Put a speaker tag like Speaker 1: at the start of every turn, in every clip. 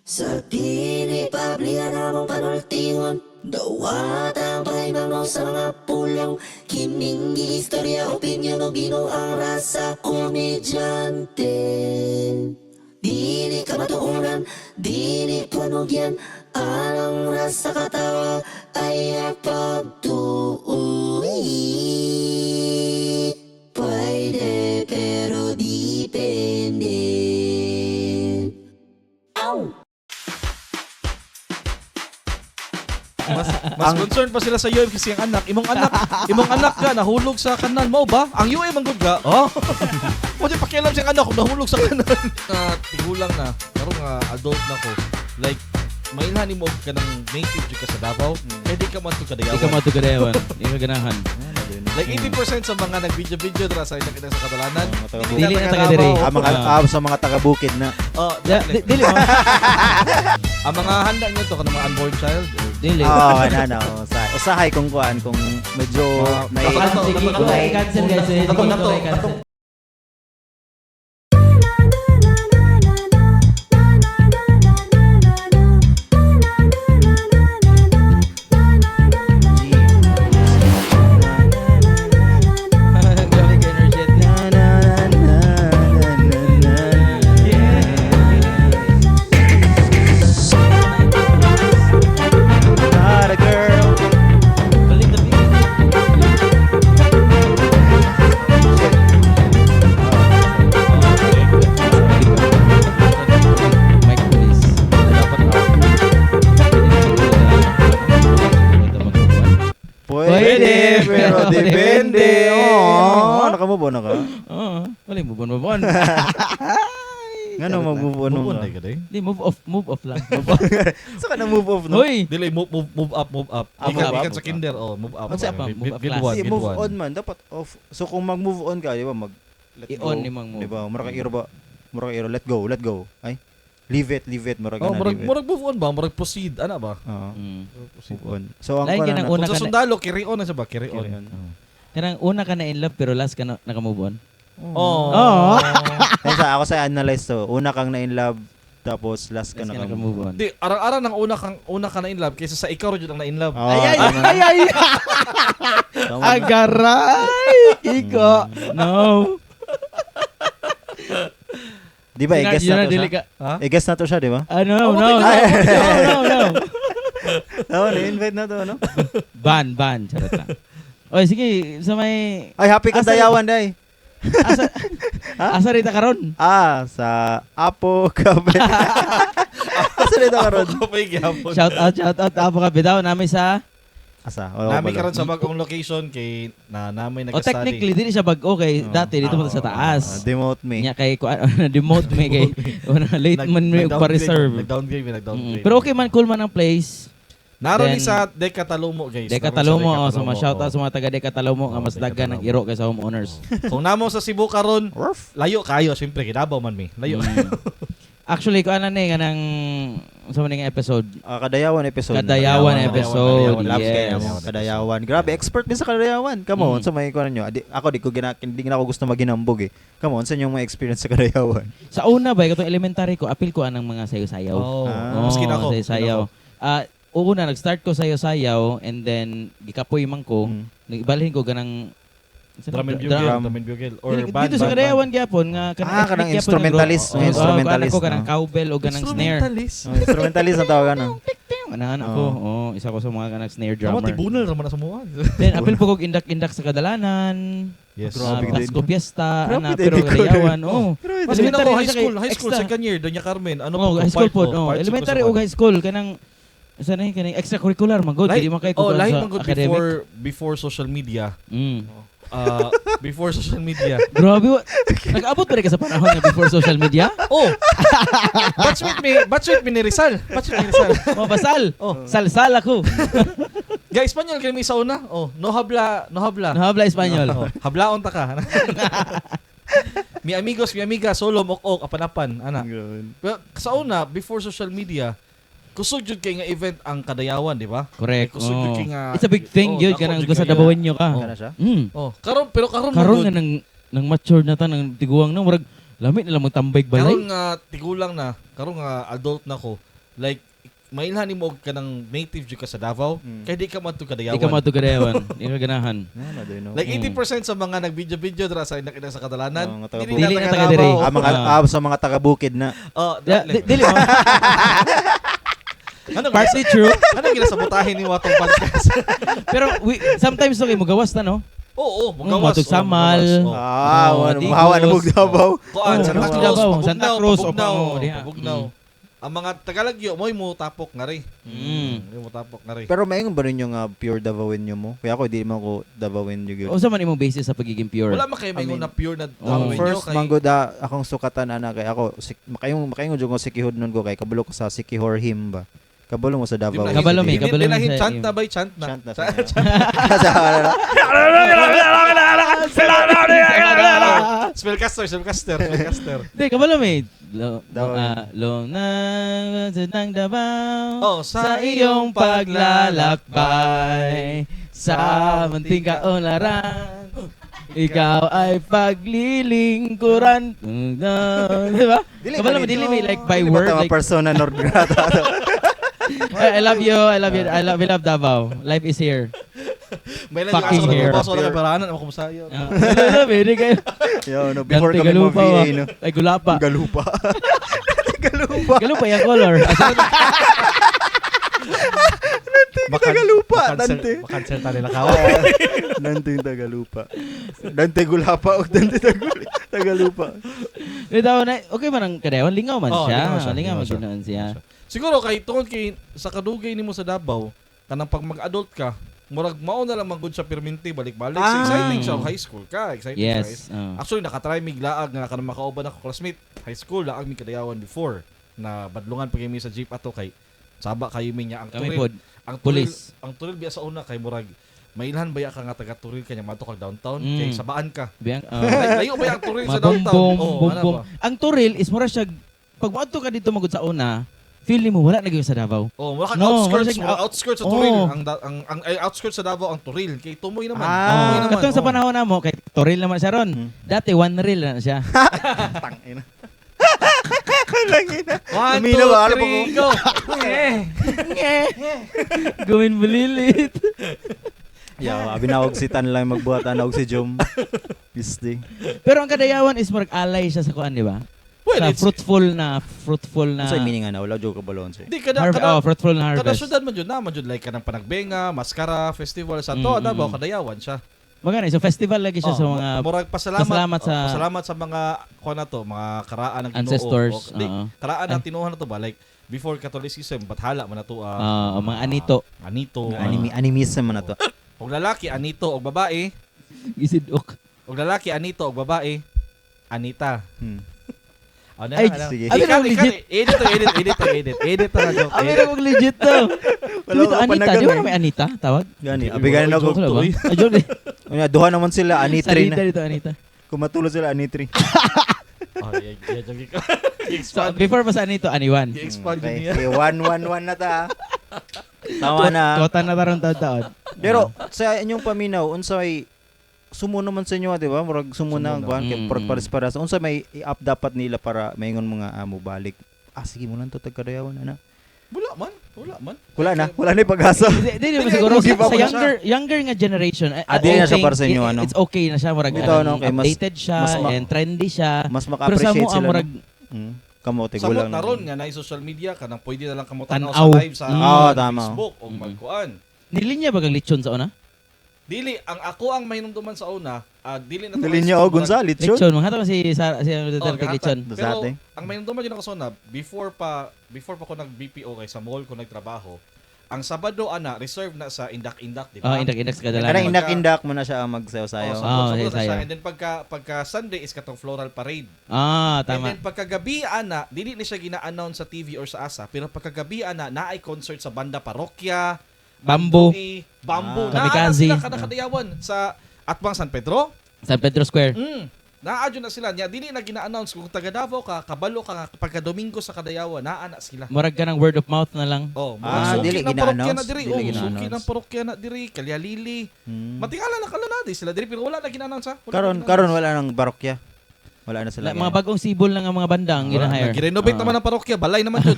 Speaker 1: Sa dili pablihan namong panultingon, dawat ang pahimangaw sa mga pulyong. Kining istorya, opinyon o binuang rasa, komedyante. Dili ka matuunan, dili panugyan, ang rasa katawa ay pagtuuwi. Pwede pero depende.
Speaker 2: Mas concerned pa sila sa UM kasi ang imong anak ka nahulog sa kanan mo ba? Ang UM ang good ka. Oh. Mo di pakialam siyang anak kung nahulog sa kanan. Tigulang na, pero nga adult na ko. Like mailhan mo ka ng native ka sa Davao, pwede ka man to kadayawan.
Speaker 3: Di ka matugadayawan. Di ka ganahan.
Speaker 2: Like 80% sa mga nag-video dra sa kita sa kadalanan.
Speaker 3: Dili na taga diri.
Speaker 4: Sa mga taga-bukid na.
Speaker 2: Oh,
Speaker 3: Dili mo.
Speaker 2: ang mga handa nyo to kanang mga unborn child.
Speaker 3: Dili.
Speaker 4: Usahay kung kuan kung medyo
Speaker 3: Sige, kung i-cancel guys. Sige, kung i-cancel. Grabe ka energetic.
Speaker 4: Not a girl.
Speaker 3: Balik na bigay. Mic please.
Speaker 4: Pwede, pero depende. Oh, nakamove on na ka.
Speaker 3: Oo. Wala yung move on.
Speaker 4: Ngano mag-move on
Speaker 2: Move on
Speaker 4: ka?
Speaker 2: na ka
Speaker 3: Di, move off lang. Move off.
Speaker 4: Saka na move off no.
Speaker 3: Hoy!
Speaker 2: Dili move up.
Speaker 4: Move up,
Speaker 2: Ikan
Speaker 4: move
Speaker 2: sa kinder move up.
Speaker 3: What's up, move up
Speaker 2: Grade
Speaker 3: class?
Speaker 2: one,
Speaker 4: Si
Speaker 2: grade
Speaker 4: move
Speaker 2: one.
Speaker 4: on man dapat off. So kung mag-move on ka, di ba let
Speaker 3: I-on
Speaker 4: go.
Speaker 3: ni mang move.
Speaker 4: Di ba? Mura ka iro ba? Mura ka iro let go. Ay. Leave it mura ka
Speaker 2: Oh,
Speaker 4: na leave it.
Speaker 2: murag move on ba? Murag proceed ana ba?
Speaker 4: Oo.
Speaker 2: Proceed
Speaker 4: Move on. So ang
Speaker 3: Lain
Speaker 4: kuan
Speaker 3: ka ng
Speaker 4: na
Speaker 3: una
Speaker 2: Kung sa
Speaker 3: ka na.
Speaker 2: sundalo carry on na siya ba? Carry
Speaker 4: Carry
Speaker 2: on.
Speaker 4: on.
Speaker 3: Kanang una ka na in love pero last ka na naka-move on.
Speaker 2: Oh.
Speaker 3: Oo.
Speaker 4: Ako sa analyze to. Una kang na in love tapos last ka
Speaker 3: Last ka
Speaker 4: na
Speaker 3: naka-move on.
Speaker 2: Di, arang-arang nang una ka na in love kaysa sa ikaw rin ang na in love.
Speaker 3: Ay! Agaray! Iko! No!
Speaker 4: Di ba, i-guess
Speaker 3: Yun
Speaker 4: na to
Speaker 3: dili
Speaker 4: siya?
Speaker 3: ka-
Speaker 2: Ha?
Speaker 4: I-guess na to siya, di ba?
Speaker 3: No.
Speaker 4: Oo, na-invite na to, no?
Speaker 3: Ban. Charot lang. Oy, sige, sa may...
Speaker 4: Ay, happy ka
Speaker 3: Asa-
Speaker 4: dayawan, day.
Speaker 3: Asa,
Speaker 4: Ha?
Speaker 3: asa rita karon?
Speaker 4: Sa Apo Kabe. Asa dito ka ron?
Speaker 2: Kapay gyapon.
Speaker 3: Shout out. Apo ka bitaw namin sa...
Speaker 4: Asa?
Speaker 2: Nami karon sa bagong location kay na namin
Speaker 3: O
Speaker 2: nag-study.
Speaker 3: technically, dili siya bag-o kay dati dito mo sa taas.
Speaker 4: Demote me.
Speaker 3: Nya kay demote me kay late man me pa-reserve.
Speaker 2: Nag-downgrade.
Speaker 3: Pero okay man, cool man ang place.
Speaker 2: Naroon ni
Speaker 3: Then,
Speaker 2: sa Dekatalomo guys.
Speaker 3: Dekatalomo,
Speaker 2: Naroon
Speaker 3: sa mga shoutout sa mga taga Dekatalomo nga mas daghan ng iro kaysa homeowners.
Speaker 2: Kung namo sa Cebu karon, layo kayo syempre Kidabaw man mi. Layo.
Speaker 3: Actually, kung ano ni kanang sa maning episode,
Speaker 4: Kadayawan episode.
Speaker 3: Kadayawan episode.
Speaker 4: Labs kayo.
Speaker 3: Yes.
Speaker 4: Kadayawan. Grabe, expert din sa Kadayawan. Come on, sa may kuan nyo. Ako hindi na ako gusto maginambog eh. Come on, sa inyong mga experience sa Kadayawan.
Speaker 3: Sa una ba, katong elementary ko, apil ko anang mga sayo-sayaw.
Speaker 2: Maski na ako.
Speaker 3: Sayo-sayaw. Una, nag-start ko sayo-sayaw and then gikapoy man ko. Ibalhin ko ganang
Speaker 2: Drum and bugle or band.
Speaker 3: dito sa Kadayawan gyapon nga
Speaker 4: kanang
Speaker 3: ethnic gyapon
Speaker 4: instrumentalist.
Speaker 3: nga-
Speaker 4: Instrumentalist,
Speaker 3: ko kanang
Speaker 4: no?
Speaker 3: cowbell o ganang snare.
Speaker 4: Instrumentalist ang tawagan.
Speaker 3: Anahan ako. Isa ko sa mga kanang snare
Speaker 2: Tama
Speaker 3: drummer.
Speaker 2: tibunal ra man na sa mga.
Speaker 3: Then apil po kog indak-indak sa kadalanan.
Speaker 2: Yes.
Speaker 4: Grabe din.
Speaker 3: Pasko Fiesta,
Speaker 4: Grabe
Speaker 3: pero
Speaker 4: din,
Speaker 3: Kadayawan.
Speaker 2: Mas din ako
Speaker 3: Elementary
Speaker 2: high
Speaker 3: na
Speaker 2: school,
Speaker 3: siya
Speaker 2: high school
Speaker 3: extra.
Speaker 2: second year Doña Carmen. Ano
Speaker 3: Oh, high school po.
Speaker 2: part
Speaker 3: Elementary
Speaker 2: ko
Speaker 3: o
Speaker 2: sa
Speaker 3: high school kanang sana kanang extracurricular man god, di man kay ko
Speaker 2: lahi
Speaker 3: sa
Speaker 2: man good
Speaker 3: academic.
Speaker 2: before social media.
Speaker 3: Mm.
Speaker 2: Before social media.
Speaker 3: Grabe, nag-abot pa rin ka sa panahon nga before social media?
Speaker 2: Oh. Batch with me ni Rizal.
Speaker 3: Oh, basal.
Speaker 2: Oh.
Speaker 3: Salsal ako.
Speaker 2: Guys, Espanyol kami sa una. Oh, no habla.
Speaker 3: Nahabla Espanyol.
Speaker 2: Oh, hablaon ta ka. Mi amigos, mi amiga, solo ok apanapan ana. Pero sa una before social media, kusog jud kay nga event ang Kadayawan, di ba?
Speaker 3: Correct.
Speaker 2: Kusog jud kay nga
Speaker 3: It's a big thing, yun. Kanang gusto
Speaker 2: kayo.
Speaker 3: dabawan nyo ka.
Speaker 4: Kana siya?
Speaker 2: Oh, karon
Speaker 3: Karon nga nang mature na ta, nang tiguang na, murag, lamit na lang magtambay balay.
Speaker 2: Karon nga tigulang na, karon nga adult na ko. like mailhan nimo ka ng native jud ka sa Davao, kay di ka man to
Speaker 3: Di
Speaker 2: kadayawan.
Speaker 3: ka matugadayawan. Di ka ganahan.
Speaker 4: Ano do no.
Speaker 2: Like 80% sa mga nag-video dira sa indak sa kadalanan,
Speaker 4: Oo, nga taga-
Speaker 3: Dili na taga diri.
Speaker 2: Davao.
Speaker 4: Sa mga taga-bukid na.
Speaker 2: Oh,
Speaker 3: Dili mo.
Speaker 2: ano
Speaker 3: Partly true.
Speaker 2: Ano ginasabotahin ni watong podcast?
Speaker 3: Pero sometimes okay mo gawas na no.
Speaker 2: Oo,
Speaker 3: Matug Samal.
Speaker 4: Mahawa na
Speaker 3: Digos.
Speaker 4: mong Davao.
Speaker 2: Kuan,
Speaker 3: Oh,
Speaker 2: Santa
Speaker 3: Digos,
Speaker 2: Cruz,
Speaker 3: Davao,
Speaker 2: Pabugnaw,
Speaker 3: Santa Cruz,
Speaker 2: Pabugnaw,
Speaker 3: o diha.
Speaker 2: Pabugnaw. Ang mga Tagalagyo mo tapok nga rin.
Speaker 3: Mm.
Speaker 2: Mo tapok nga rin.
Speaker 4: Pero maayong ba rin yung pure Davaoenyo mo? Kaya ako di man ko Davaoenyo gyud.
Speaker 3: O sa man imong basis sa pagiging pure.
Speaker 2: Wala man kayo may
Speaker 4: I mean,
Speaker 2: na pure na
Speaker 3: Oh.
Speaker 2: Davaoenyo
Speaker 4: First
Speaker 2: kay
Speaker 4: manggod akong sukatan ana kay ako makayong jud ko sikihod nun ko kay kabalo ko sa Sikihor him ba. Kabalo mo sa Davao.
Speaker 3: Kabalo mi, kabalo mi
Speaker 2: Dinahin
Speaker 3: sa
Speaker 2: chant na ba chant na?
Speaker 4: Chant na
Speaker 2: Spellcaster.
Speaker 3: Di, kabalo may.
Speaker 4: Davao.
Speaker 3: Long na ng Davao.
Speaker 2: Oh,
Speaker 3: Sa iyong paglalakbay sa munting kaunlaran, ikaw ay paglilingkuran. Di ba? Kabalo mo, dili may like by word.
Speaker 4: Mga
Speaker 3: Like,
Speaker 4: persona North Grata.
Speaker 3: I love you, I love you, I love Davao. Life is here.
Speaker 2: May lang
Speaker 3: Fucking
Speaker 2: yung
Speaker 3: hair.
Speaker 2: baso na kabarahanan ako kumusayo.
Speaker 3: Pwede kayo.
Speaker 4: Yo, no, before
Speaker 3: Dante
Speaker 4: kami
Speaker 3: Galupa,
Speaker 4: mag-VA,
Speaker 3: wa.
Speaker 4: no.
Speaker 3: Ay, gulapa.
Speaker 4: Galupa. Galupa.
Speaker 3: Galupa yung color.
Speaker 4: Tagalupa, Dante.
Speaker 2: Makancel tayo nila
Speaker 4: Dante yung Tagalupa. Dante Gulapa o Dante Tagalupa.
Speaker 3: Ito na, okay man ang kadayawan, lingaw man
Speaker 2: Oh,
Speaker 3: siya.
Speaker 2: lingaw siya,
Speaker 3: Lingaw
Speaker 2: lingaw
Speaker 3: man
Speaker 2: siya.
Speaker 3: ginoon siya.
Speaker 2: Siguro kay tungod kay sa kadugay nimo sa Davao, kanang pag mag-adult ka, murag mao na lang magud sa perminti balik-balik. So, exciting siya high school ka, exciting siya.
Speaker 3: Yes. oh.
Speaker 2: Actually nakatry mig laag nga kanang makauban ako classmate high school laag mi kadayawan before na badlungan pag mi sa jeep ato kay saba kayo mi niya ang
Speaker 3: Kami
Speaker 2: turil.
Speaker 3: pod.
Speaker 2: Ang turil,
Speaker 3: Police.
Speaker 2: ang turil biya sa una kay murag mailhan baya ka nga taga turil kanya madto kag downtown
Speaker 3: Mm.
Speaker 2: kay sabaan ka.
Speaker 3: Biyang,
Speaker 2: Layo ba ang turil sa
Speaker 3: mga
Speaker 2: downtown?
Speaker 3: bom
Speaker 2: Oh, ano
Speaker 3: bom.
Speaker 2: ba?
Speaker 3: Ang turil is mura siya, pag maadto ka dito magud sa una, feel ni mo wala na gyud sa Davao.
Speaker 2: Oh, wala kang
Speaker 3: No,
Speaker 2: outskirts,
Speaker 3: wala siyang
Speaker 2: wala outskirts sa turil.
Speaker 3: Oh.
Speaker 2: Ang outskirts sa Davao ang turil kay tumoy naman.
Speaker 4: Ah.
Speaker 2: Tumoy naman.
Speaker 3: Katong sa
Speaker 2: oh.
Speaker 3: panahon namo kay turil naman siya ron. Dati one reel na siya.
Speaker 4: Tangina.
Speaker 2: One,
Speaker 4: Lumina
Speaker 2: two,
Speaker 4: ba? Ano pa
Speaker 2: three, go!
Speaker 3: Gawin bulilit.
Speaker 4: Yeah, abinawag si Tan lang magbuhat og si Jom. Pisdi.
Speaker 3: Pero ang kadayawan is murag alay siya sa kuan, di ba?
Speaker 2: Well,
Speaker 3: Sa
Speaker 2: it's,
Speaker 3: fruitful na.
Speaker 4: Sa meaning ana wala jud ka balon say.
Speaker 2: di kada
Speaker 3: fruitful na
Speaker 2: kada
Speaker 3: harvest.
Speaker 2: syudad man jud na man jud like kanang Panagbenga, Mascara Festival sa to, Davao kadayawan siya.
Speaker 3: Magana, so festival lagi siya sa mga
Speaker 2: murag pasalamat
Speaker 3: pasalamat sa
Speaker 2: mga kuha na to, mga karaan ng Ginoo.
Speaker 3: ancestors.
Speaker 2: Karaan ng tinuhan na to ba like before Catholicism, bathala man na to
Speaker 3: mga anito.
Speaker 2: anito.
Speaker 4: Animism man na to.
Speaker 2: Og lalaki anito og babae,
Speaker 3: Isidok.
Speaker 2: og lalaki anito og babae, Anita. Ano
Speaker 3: Ay,
Speaker 4: sige.
Speaker 3: Abi na legit.
Speaker 2: Edit na joke.
Speaker 3: Abi na kog legit to.
Speaker 4: Wala
Speaker 3: Dito
Speaker 4: ka
Speaker 3: Anita,
Speaker 4: panagan
Speaker 3: di ba
Speaker 4: eh.
Speaker 3: na may Anita tawag?
Speaker 4: Gani, abigan na ko.
Speaker 3: Wala ba? Ayun eh.
Speaker 4: Unya duha naman sila Anitri
Speaker 3: Salita
Speaker 4: na.
Speaker 3: dito Anita.
Speaker 4: Kumatulog sila Anitri.
Speaker 2: Oh, yeah, joke ko.
Speaker 3: So before pa sa Anito, Aniwan.
Speaker 2: I-expand
Speaker 4: Okay,
Speaker 2: yun niya.
Speaker 4: 1-1-1 na ta. Tama na.
Speaker 3: Kota na taron taon.
Speaker 4: Pero sa inyong paminaw unsay sumo naman sa inyo, di ba? Murag sumo na
Speaker 2: Sumo na.
Speaker 4: kuan kay purag pares unsa may i-up dapat nila para maingon mga amo balik. Sige mo lang to tagkadayawan ana.
Speaker 2: Wala man.
Speaker 4: Wala na yung pag-asa.
Speaker 3: Di mo siguro
Speaker 4: Give up
Speaker 3: sa
Speaker 4: na
Speaker 3: younger nga generation.
Speaker 4: Di na siya para sa inyo, ano?
Speaker 3: It's okay na siya murag
Speaker 4: Bitaw, no, kay mas-
Speaker 3: updated siya
Speaker 4: mas
Speaker 3: and trendy siya.
Speaker 4: Mas
Speaker 3: Pero sa
Speaker 4: maka-appreciate
Speaker 3: mo
Speaker 4: sila.
Speaker 3: murag
Speaker 4: Kamote
Speaker 2: Sa
Speaker 4: gulang.
Speaker 2: na ron nga na social media kanang pwede na lang kamo tanaw
Speaker 3: Tanaw.
Speaker 2: sa live sa
Speaker 4: tama.
Speaker 2: Facebook o magkuan.
Speaker 3: nilinya ba kang lechon sa una?
Speaker 2: Dili ako ang mainumduman sa una, dili na to.
Speaker 4: Dili niya Gonzales, sure.
Speaker 3: Lechon, mga si Duterte lechon.
Speaker 4: Sa
Speaker 2: Pero
Speaker 4: atin.
Speaker 2: ang mainumduman yun ako sa una, before pa ko nag-BPO kay sa mall ko nagtrabaho, ang Sabado ana reserve na sa indak-indak, di ba?
Speaker 3: Indak-indak sa
Speaker 4: Kanang
Speaker 3: kadalanan.
Speaker 4: indak-indak mo na siya ang magsayaw-sayaw.
Speaker 3: yes,
Speaker 2: siya.
Speaker 3: sayo.
Speaker 2: And then pagka Sunday is katong floral parade. And
Speaker 3: Tama.
Speaker 2: then pagkagabi ana, dili ni siya gina-announce sa TV or sa ASA, pero pagkagabi ana naay concert sa banda parokya,
Speaker 3: Bamboo.
Speaker 2: Bamboo.
Speaker 3: Kamikaze.
Speaker 2: Sila kadakadayawan sa Atbang San Pedro.
Speaker 3: San Pedro Square.
Speaker 2: Naadyo na sila. Dili na gina-announce kung taga Davao ka, kabalo ka nga pagka Domingo sa Kadayawan, naana sila.
Speaker 3: Murag ka ng word of mouth na lang.
Speaker 2: Oh,
Speaker 4: dili
Speaker 2: suki ng parokya
Speaker 4: gina-announce?
Speaker 2: na diri.
Speaker 4: Dili
Speaker 2: Oh, suki
Speaker 4: gina-announce.
Speaker 2: ng parokya na diri, Kalyalili. Matingala na kalanadi sila diri pero wala na gina-announce ha. Wala na
Speaker 4: Karon
Speaker 2: gina-announce.
Speaker 4: wala nang barokya. Wala na sila.
Speaker 3: Mga bagong sibol lang ang mga bandang gina-hire.
Speaker 2: Nag-renovate naman ang parokya, balay naman jud.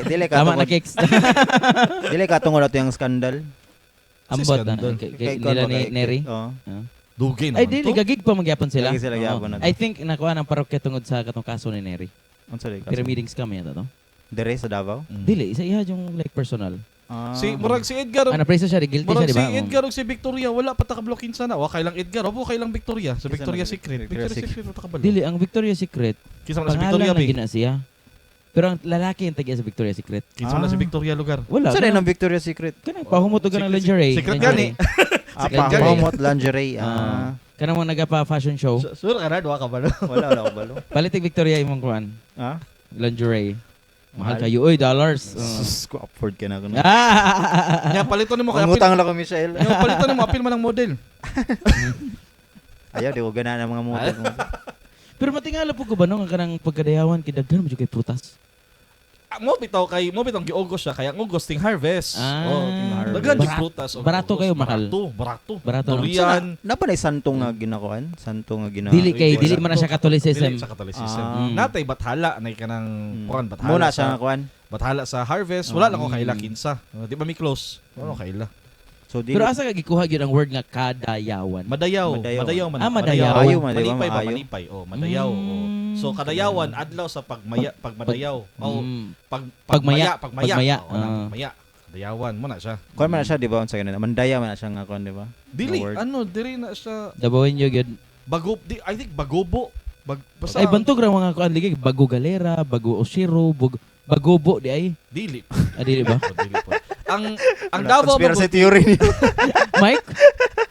Speaker 4: Dili ka
Speaker 3: Tama na
Speaker 4: tungod.
Speaker 3: kicks.
Speaker 4: Dili ka tungod ato yung skandal.
Speaker 3: Ambot na.
Speaker 2: Skandal.
Speaker 3: Nila ni Neri.
Speaker 4: Oo.
Speaker 2: Dugay naman.
Speaker 3: Ay, dili, gagig pa magyapon sila.
Speaker 4: Gagig sila
Speaker 3: Oo.
Speaker 4: gyapon na.
Speaker 3: I think nakuha ng parokya tungod sa katong kaso ni Neri.
Speaker 4: Unsa di ka?
Speaker 3: Pyramiding scam yata to.
Speaker 4: Dire sa Davao?
Speaker 3: Dili, isa iya yung like personal.
Speaker 2: Si murag si Edgar.
Speaker 3: Ano preso siya, guilty siya,
Speaker 2: Murag
Speaker 3: di
Speaker 2: si
Speaker 3: ba?
Speaker 2: Edgar ug si Victoria wala pa takablokin sana. Wa kay lang Edgar, opo kay lang Victoria. Sa
Speaker 4: Kisa
Speaker 2: Victoria
Speaker 4: na-
Speaker 2: Secret.
Speaker 4: Victoria
Speaker 2: Victoria Secret wa takabalo.
Speaker 3: Dili, ang Victoria's Secret,
Speaker 2: Kisa man sa
Speaker 3: pangalan
Speaker 2: Victoria
Speaker 3: na
Speaker 2: Bay.
Speaker 3: gina siya. Pero ang lalaki yung tagiya sa Victoria's Secret.
Speaker 2: Kisa man sa Victoria lugar.
Speaker 3: Wala.
Speaker 4: Sa rin ang Victoria's Secret.
Speaker 3: Kanang pahumot ka ng lingerie.
Speaker 2: Secret
Speaker 3: lingerie.
Speaker 2: gani.
Speaker 3: Secret gani.
Speaker 4: Pahomot lingerie.
Speaker 3: Kanang mga nagapa-fashion show.
Speaker 2: Sure ka na, duwa ka ba?
Speaker 4: Wala ko balo.
Speaker 3: Palitig Victoria imong kuan.
Speaker 4: Ha?
Speaker 3: Lingerie. Mahal
Speaker 4: Mahal.
Speaker 3: kayo. Uy, dollars.
Speaker 4: Sus, ko afford ka na ko.
Speaker 2: Nya palito nimo kay
Speaker 4: Ang
Speaker 2: apil.
Speaker 4: utang lang ko, Michelle.
Speaker 2: Nya palito nimo apil man ang model.
Speaker 4: Ayaw, di ko gana ng mga motor.
Speaker 3: Pero matingala po ko ba no nga kanang pagkadayawan kay daghan mo jud kay prutas.
Speaker 2: Mo bitaw giugos siya kaya ang ugos ting harvest.
Speaker 3: Ah.
Speaker 2: Daghan di
Speaker 3: Barat-
Speaker 2: prutas. o
Speaker 3: barato
Speaker 2: ugos.
Speaker 3: kayo, mahal.
Speaker 2: Barato.
Speaker 3: Barato, no?
Speaker 2: Durian.
Speaker 4: Napanay santong nga ginakuan? Santong nga gina...
Speaker 3: Dili kay
Speaker 2: Ito,
Speaker 3: dili
Speaker 2: sakto.
Speaker 3: man na siya Catholicism.
Speaker 2: Dili sa Catholicism.
Speaker 4: Ah.
Speaker 2: Natay bathala nay kanang kuan bathala.
Speaker 4: Muna siya nga kuan.
Speaker 2: Bathala sa harvest. Wala lang ko kaila kinsa. Di ba mi close? Wala ko kaila.
Speaker 4: So, dili.
Speaker 3: Pero asa ka gikuha gyud ang word nga kadayawan?
Speaker 2: Madayaw.
Speaker 4: Madayaw.
Speaker 2: Madayaw man.
Speaker 3: Ah, madayaw.
Speaker 4: Maayo man, di ba?
Speaker 2: Manipay ba?
Speaker 4: Maayo.
Speaker 2: Manipay. Oh, madayaw. Oh. So kadayawan adlaw sa pagmadayaw. Oh,
Speaker 3: Pagmaya.
Speaker 2: pagmaya. Oh,
Speaker 3: Ah.
Speaker 2: pagmaya. Kadayawan mo na siya.
Speaker 4: Kuan man na siya, di ba? Unsa ganun. Mandaya man na siya nga kuan, di ba?
Speaker 2: Dili
Speaker 4: Nga word.
Speaker 2: diri na siya
Speaker 3: Dabawin yo gyud.
Speaker 2: I think bagobo. Basta
Speaker 3: Ay bantog ra mga kuan ligay bago galera, bago oshiro, bagobo di ay.
Speaker 2: dili.
Speaker 3: Dili ba?
Speaker 2: Oh, dili po. Ang
Speaker 4: Wala,
Speaker 2: Davao
Speaker 4: conspiracy theory niyo.
Speaker 3: Mike?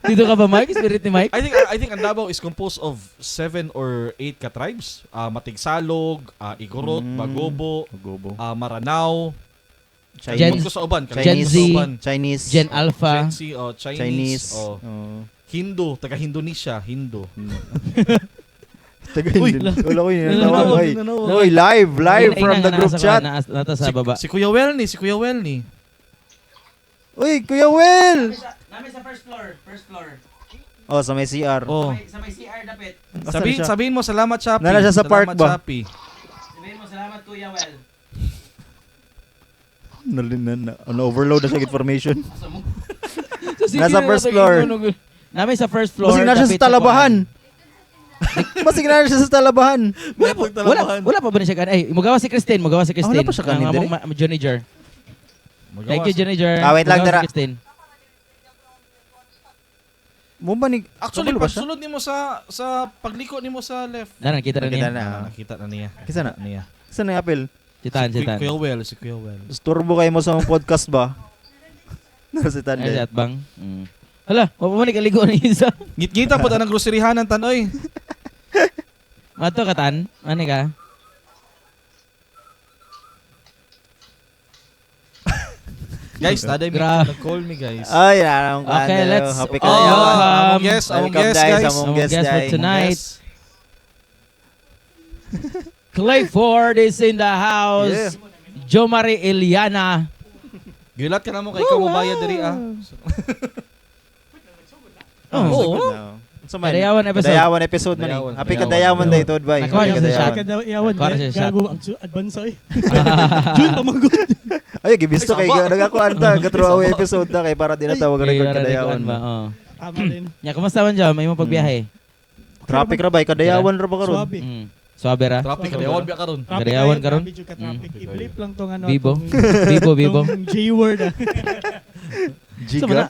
Speaker 3: Dito ka ba Mike? Spirit ni Mike?
Speaker 2: I think ang Davao is composed of 7 or 8 ka tribes. Matigsalog, Igorot, Bagobo,
Speaker 4: Gobo.
Speaker 2: Maranao.
Speaker 3: Gen-
Speaker 2: Ko sa uban,
Speaker 3: Gen Z.
Speaker 4: Chinese.
Speaker 3: Gen Alpha.
Speaker 2: Gen Z, Chinese,
Speaker 4: Chinese.
Speaker 2: Hindu, taga Indonesia, Hindu.
Speaker 4: Taga
Speaker 2: Uy,
Speaker 4: Wala ko yun.
Speaker 2: Nanawag,
Speaker 4: Oy,
Speaker 2: nanawag.
Speaker 4: Oy, live
Speaker 3: Ina-
Speaker 4: from
Speaker 3: ina
Speaker 4: the
Speaker 3: nga
Speaker 4: group
Speaker 3: nasa
Speaker 4: chat.
Speaker 3: kuan, nata sa baba.
Speaker 2: Si Kuya Welny, si Kuya Welny.
Speaker 4: Uy, Kuya Will!
Speaker 3: Nami sa first floor.
Speaker 4: Oh, sa may CR.
Speaker 2: Oh.
Speaker 3: Sa may CR dapit.
Speaker 2: Sabihin mo salamat Shopee.
Speaker 4: Nala siya sa park
Speaker 2: Salamat,
Speaker 4: ba?
Speaker 2: Shopee.
Speaker 3: Sabihin mo salamat Kuya Well.
Speaker 4: Overload na siya information.
Speaker 3: So,
Speaker 4: Nasa
Speaker 3: sige,
Speaker 4: first
Speaker 3: nasa-
Speaker 4: floor.
Speaker 3: Nami sa first floor.
Speaker 4: Masig na siya
Speaker 3: dapit
Speaker 4: sa talabahan. Masig na siya sa talabahan.
Speaker 3: Wala pa ba na siya kan? Ay, magawa si Christine.
Speaker 4: wala pa siya kanin,
Speaker 3: Ang
Speaker 4: dire?
Speaker 3: among Johnny Jar. Thank you Johnny Jar.
Speaker 4: Ah, wait lang,
Speaker 3: Magawa
Speaker 4: dara.
Speaker 3: si Christine.
Speaker 4: Mo ba ni...
Speaker 2: Actually,
Speaker 4: Kabalo ba siya?
Speaker 2: pagsulod nimo sa pagliko nimo sa left.
Speaker 3: Na nakita na
Speaker 4: Nakita
Speaker 3: niya.
Speaker 4: na.
Speaker 2: Nakita na niya.
Speaker 4: Kisa na?
Speaker 2: Niya.
Speaker 4: Saan na yung apel?
Speaker 3: Citan.
Speaker 2: Kuya Well, si Kuya Well.
Speaker 4: Turbo kayo mo sa mga podcast ba? Nasa
Speaker 3: Ay,
Speaker 4: tanda.
Speaker 3: at bang. Hala, mapapanik aligo ni isa.
Speaker 2: Ngit-ngita po ang groceryhan ng tanoy.
Speaker 3: Mato katan, ani ka?
Speaker 2: Guys, daday may
Speaker 3: Gra-
Speaker 2: nag-call me guys.
Speaker 4: Ay, anong ka?
Speaker 3: Okay, let's-
Speaker 4: Happy
Speaker 3: Oh,
Speaker 4: Kadayawan.
Speaker 2: among guest,
Speaker 4: Welcome,
Speaker 2: guys.
Speaker 4: among
Speaker 3: Among
Speaker 4: guest,
Speaker 3: guest for
Speaker 4: day.
Speaker 3: tonight.
Speaker 2: Yes.
Speaker 3: Clayford is in the house.
Speaker 4: Yeah.
Speaker 3: Jo Marie Eliana.
Speaker 2: Gilat ka na mo kay ikaw mo bayad diri ah.
Speaker 3: Oh.
Speaker 4: Sa man?
Speaker 3: Kadayawan episode.
Speaker 4: Kadayawan episode man
Speaker 2: Kadayawan.
Speaker 4: eh. Happy Kadayawan day to advice.
Speaker 3: Nakuha niyo sa shot.
Speaker 5: Kadayawan,
Speaker 3: Para siya shot.
Speaker 5: gago ang advance ay. Jun, pamanggot.
Speaker 4: Ay, gibisto kay
Speaker 2: Ay, sama.
Speaker 4: nagakuan ta gatro away episode ta kay para di na tawag
Speaker 3: Okay,
Speaker 4: record
Speaker 3: yara,
Speaker 4: Kadayawan.
Speaker 3: ba? Oh.
Speaker 5: Tama din.
Speaker 3: Nya, kumusta man dyan? May mo pagbiyahe?
Speaker 4: Traffic ra bay Kadayawan ra ba karon?
Speaker 5: Suabe.
Speaker 3: Suabe ra?
Speaker 2: Traffic kadayawan biya karon.
Speaker 5: Traffic
Speaker 3: Kadayawan
Speaker 5: kayo,
Speaker 3: karon?
Speaker 5: grabe jud ka traffic. I-blip lang tong ano.
Speaker 3: Bibo?
Speaker 5: tong-
Speaker 3: Bibo.
Speaker 5: tong J-word ah.
Speaker 3: So,
Speaker 4: Giga.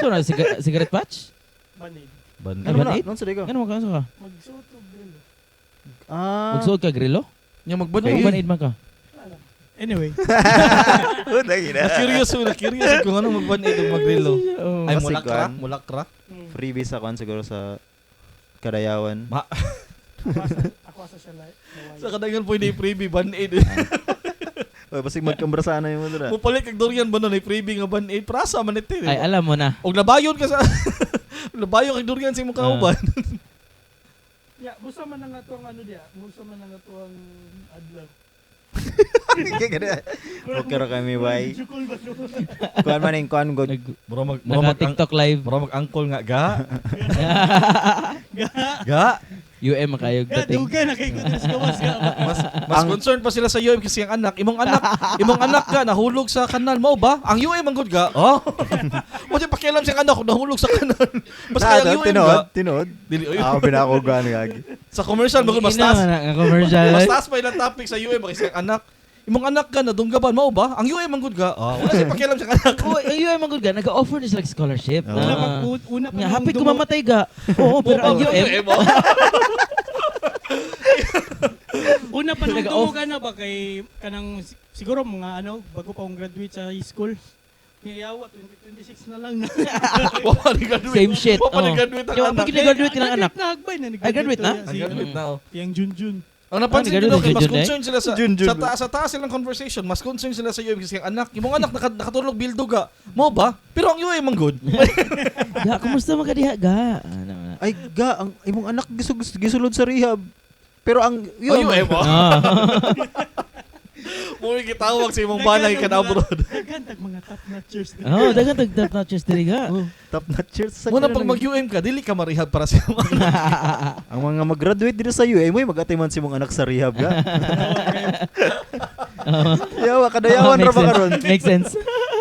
Speaker 3: So, na, cigarette patch?
Speaker 5: Manid.
Speaker 2: Ban.
Speaker 3: Ay,
Speaker 4: Ano
Speaker 3: ban
Speaker 4: na?
Speaker 3: eight?
Speaker 4: Non sa digo.
Speaker 3: Ano mo ka?
Speaker 5: Magsuot og din.
Speaker 4: Ah.
Speaker 3: Magsuot ka grillo?
Speaker 2: Nya
Speaker 3: Ano
Speaker 2: magbanay.
Speaker 3: mo banid man ka?
Speaker 5: Anyway,
Speaker 2: Na-curious kung ano magbanay ug magrelo.
Speaker 3: Oh.
Speaker 2: Ay
Speaker 4: Masiguan.
Speaker 2: mulakra.
Speaker 4: Freebie sa kon siguro sa Kadayawan.
Speaker 5: ako sa siya
Speaker 2: Sa kadagan po ni freebie ban-aid.
Speaker 4: Oy, basig magkambrasa na yung dira.
Speaker 2: Mupalit kag durian ba nun ay freebie nga ban-aid prasa man ito.
Speaker 3: Ay, alam mo na.
Speaker 2: Og nabayon ka sa nabayon kag durian sa imong kauban.
Speaker 5: Yeah, busa man nga to ang ano dia. Busa man nga to ang adlaw.
Speaker 4: Okay ra kami bay.
Speaker 5: Jukol ba to?
Speaker 4: Kuan man ing kuan god.
Speaker 2: Mura mag
Speaker 3: Naka-TikTok live.
Speaker 2: mura mag-angkol nga ga. Ga.
Speaker 3: UM makayog
Speaker 5: Ya,
Speaker 3: dating.
Speaker 5: duga na kay Kudos gawas ka.
Speaker 2: Mas concerned pa sila sa UM kasi ang anak, imong anak ka nahulog sa kanal mo ba? Ang UM ang good ka. Oh. Wala pakialam siyang anak kung nahulog sa kanal. Basta ang UM ka.
Speaker 4: Tinood.
Speaker 2: Dili oy.
Speaker 4: Ako gani gagi.
Speaker 2: Sa commercial mo mas
Speaker 3: Ina
Speaker 2: taas.
Speaker 3: man ang commercial.
Speaker 2: Mas taas pa ilang topic sa UM kasi ang anak. Imong anak ka na dunggaban mo ba? Ang UM ang good ka. Oh, wala siya pakialam siyang anak.
Speaker 3: Oh, UM ang good ka. Nag-offer na sila scholarship.
Speaker 4: Oo.
Speaker 5: Una pa
Speaker 3: Nga,
Speaker 5: nung
Speaker 3: hapit ko
Speaker 5: dumo-
Speaker 3: mamatay ga. Oo, pero ang UM,
Speaker 2: oh.
Speaker 5: Una pa nung
Speaker 3: Nag-off.
Speaker 5: dumo ka na ba kay kanang siguro mga bago pa akong graduate sa high school. Ngayawa 2026 na lang na.
Speaker 2: Wala ni graduate.
Speaker 3: same shit.
Speaker 2: Wala ni
Speaker 3: Oh.
Speaker 2: graduate ang
Speaker 3: Yung
Speaker 2: anak.
Speaker 3: pag graduate ka ng anak.
Speaker 5: Na hagbay na
Speaker 3: Ay, graduate na?
Speaker 2: Ang graduate na. Oh.
Speaker 5: Yang Junjun.
Speaker 2: Ang napansin
Speaker 3: ganun
Speaker 2: ko
Speaker 3: din,
Speaker 2: kay mas
Speaker 3: Junjun,
Speaker 2: concerned sila sa
Speaker 4: Junjun.
Speaker 2: sa taas silang conversation, mas concerned sila sa UM kasi ang anak, imong anak nakatulog bildo ga. Mo ba? Pero ang UM ang good.
Speaker 3: Ga, kumusta man ka diha ga? Ano,
Speaker 4: Ay ga, ang imong anak gisulod sa rehab. Pero ang
Speaker 2: Ang UM oh.
Speaker 3: Ah.
Speaker 2: Mo gitawag sa imong balay ka na abroad.
Speaker 5: Nagantag mga top notchers.
Speaker 3: Oh, dagan tag notches diri ga.
Speaker 4: top notchers sa
Speaker 2: Muna
Speaker 4: kanila
Speaker 2: pag
Speaker 4: nag-
Speaker 2: mag-UM ka, dili ka ma-rehab para sa imong anak.
Speaker 4: Ang mga mag-graduate dito sa UM, may mag-atiman si mong anak sa rehab ga. Yawa, kadayawan ra ba karon?
Speaker 3: Makes sense.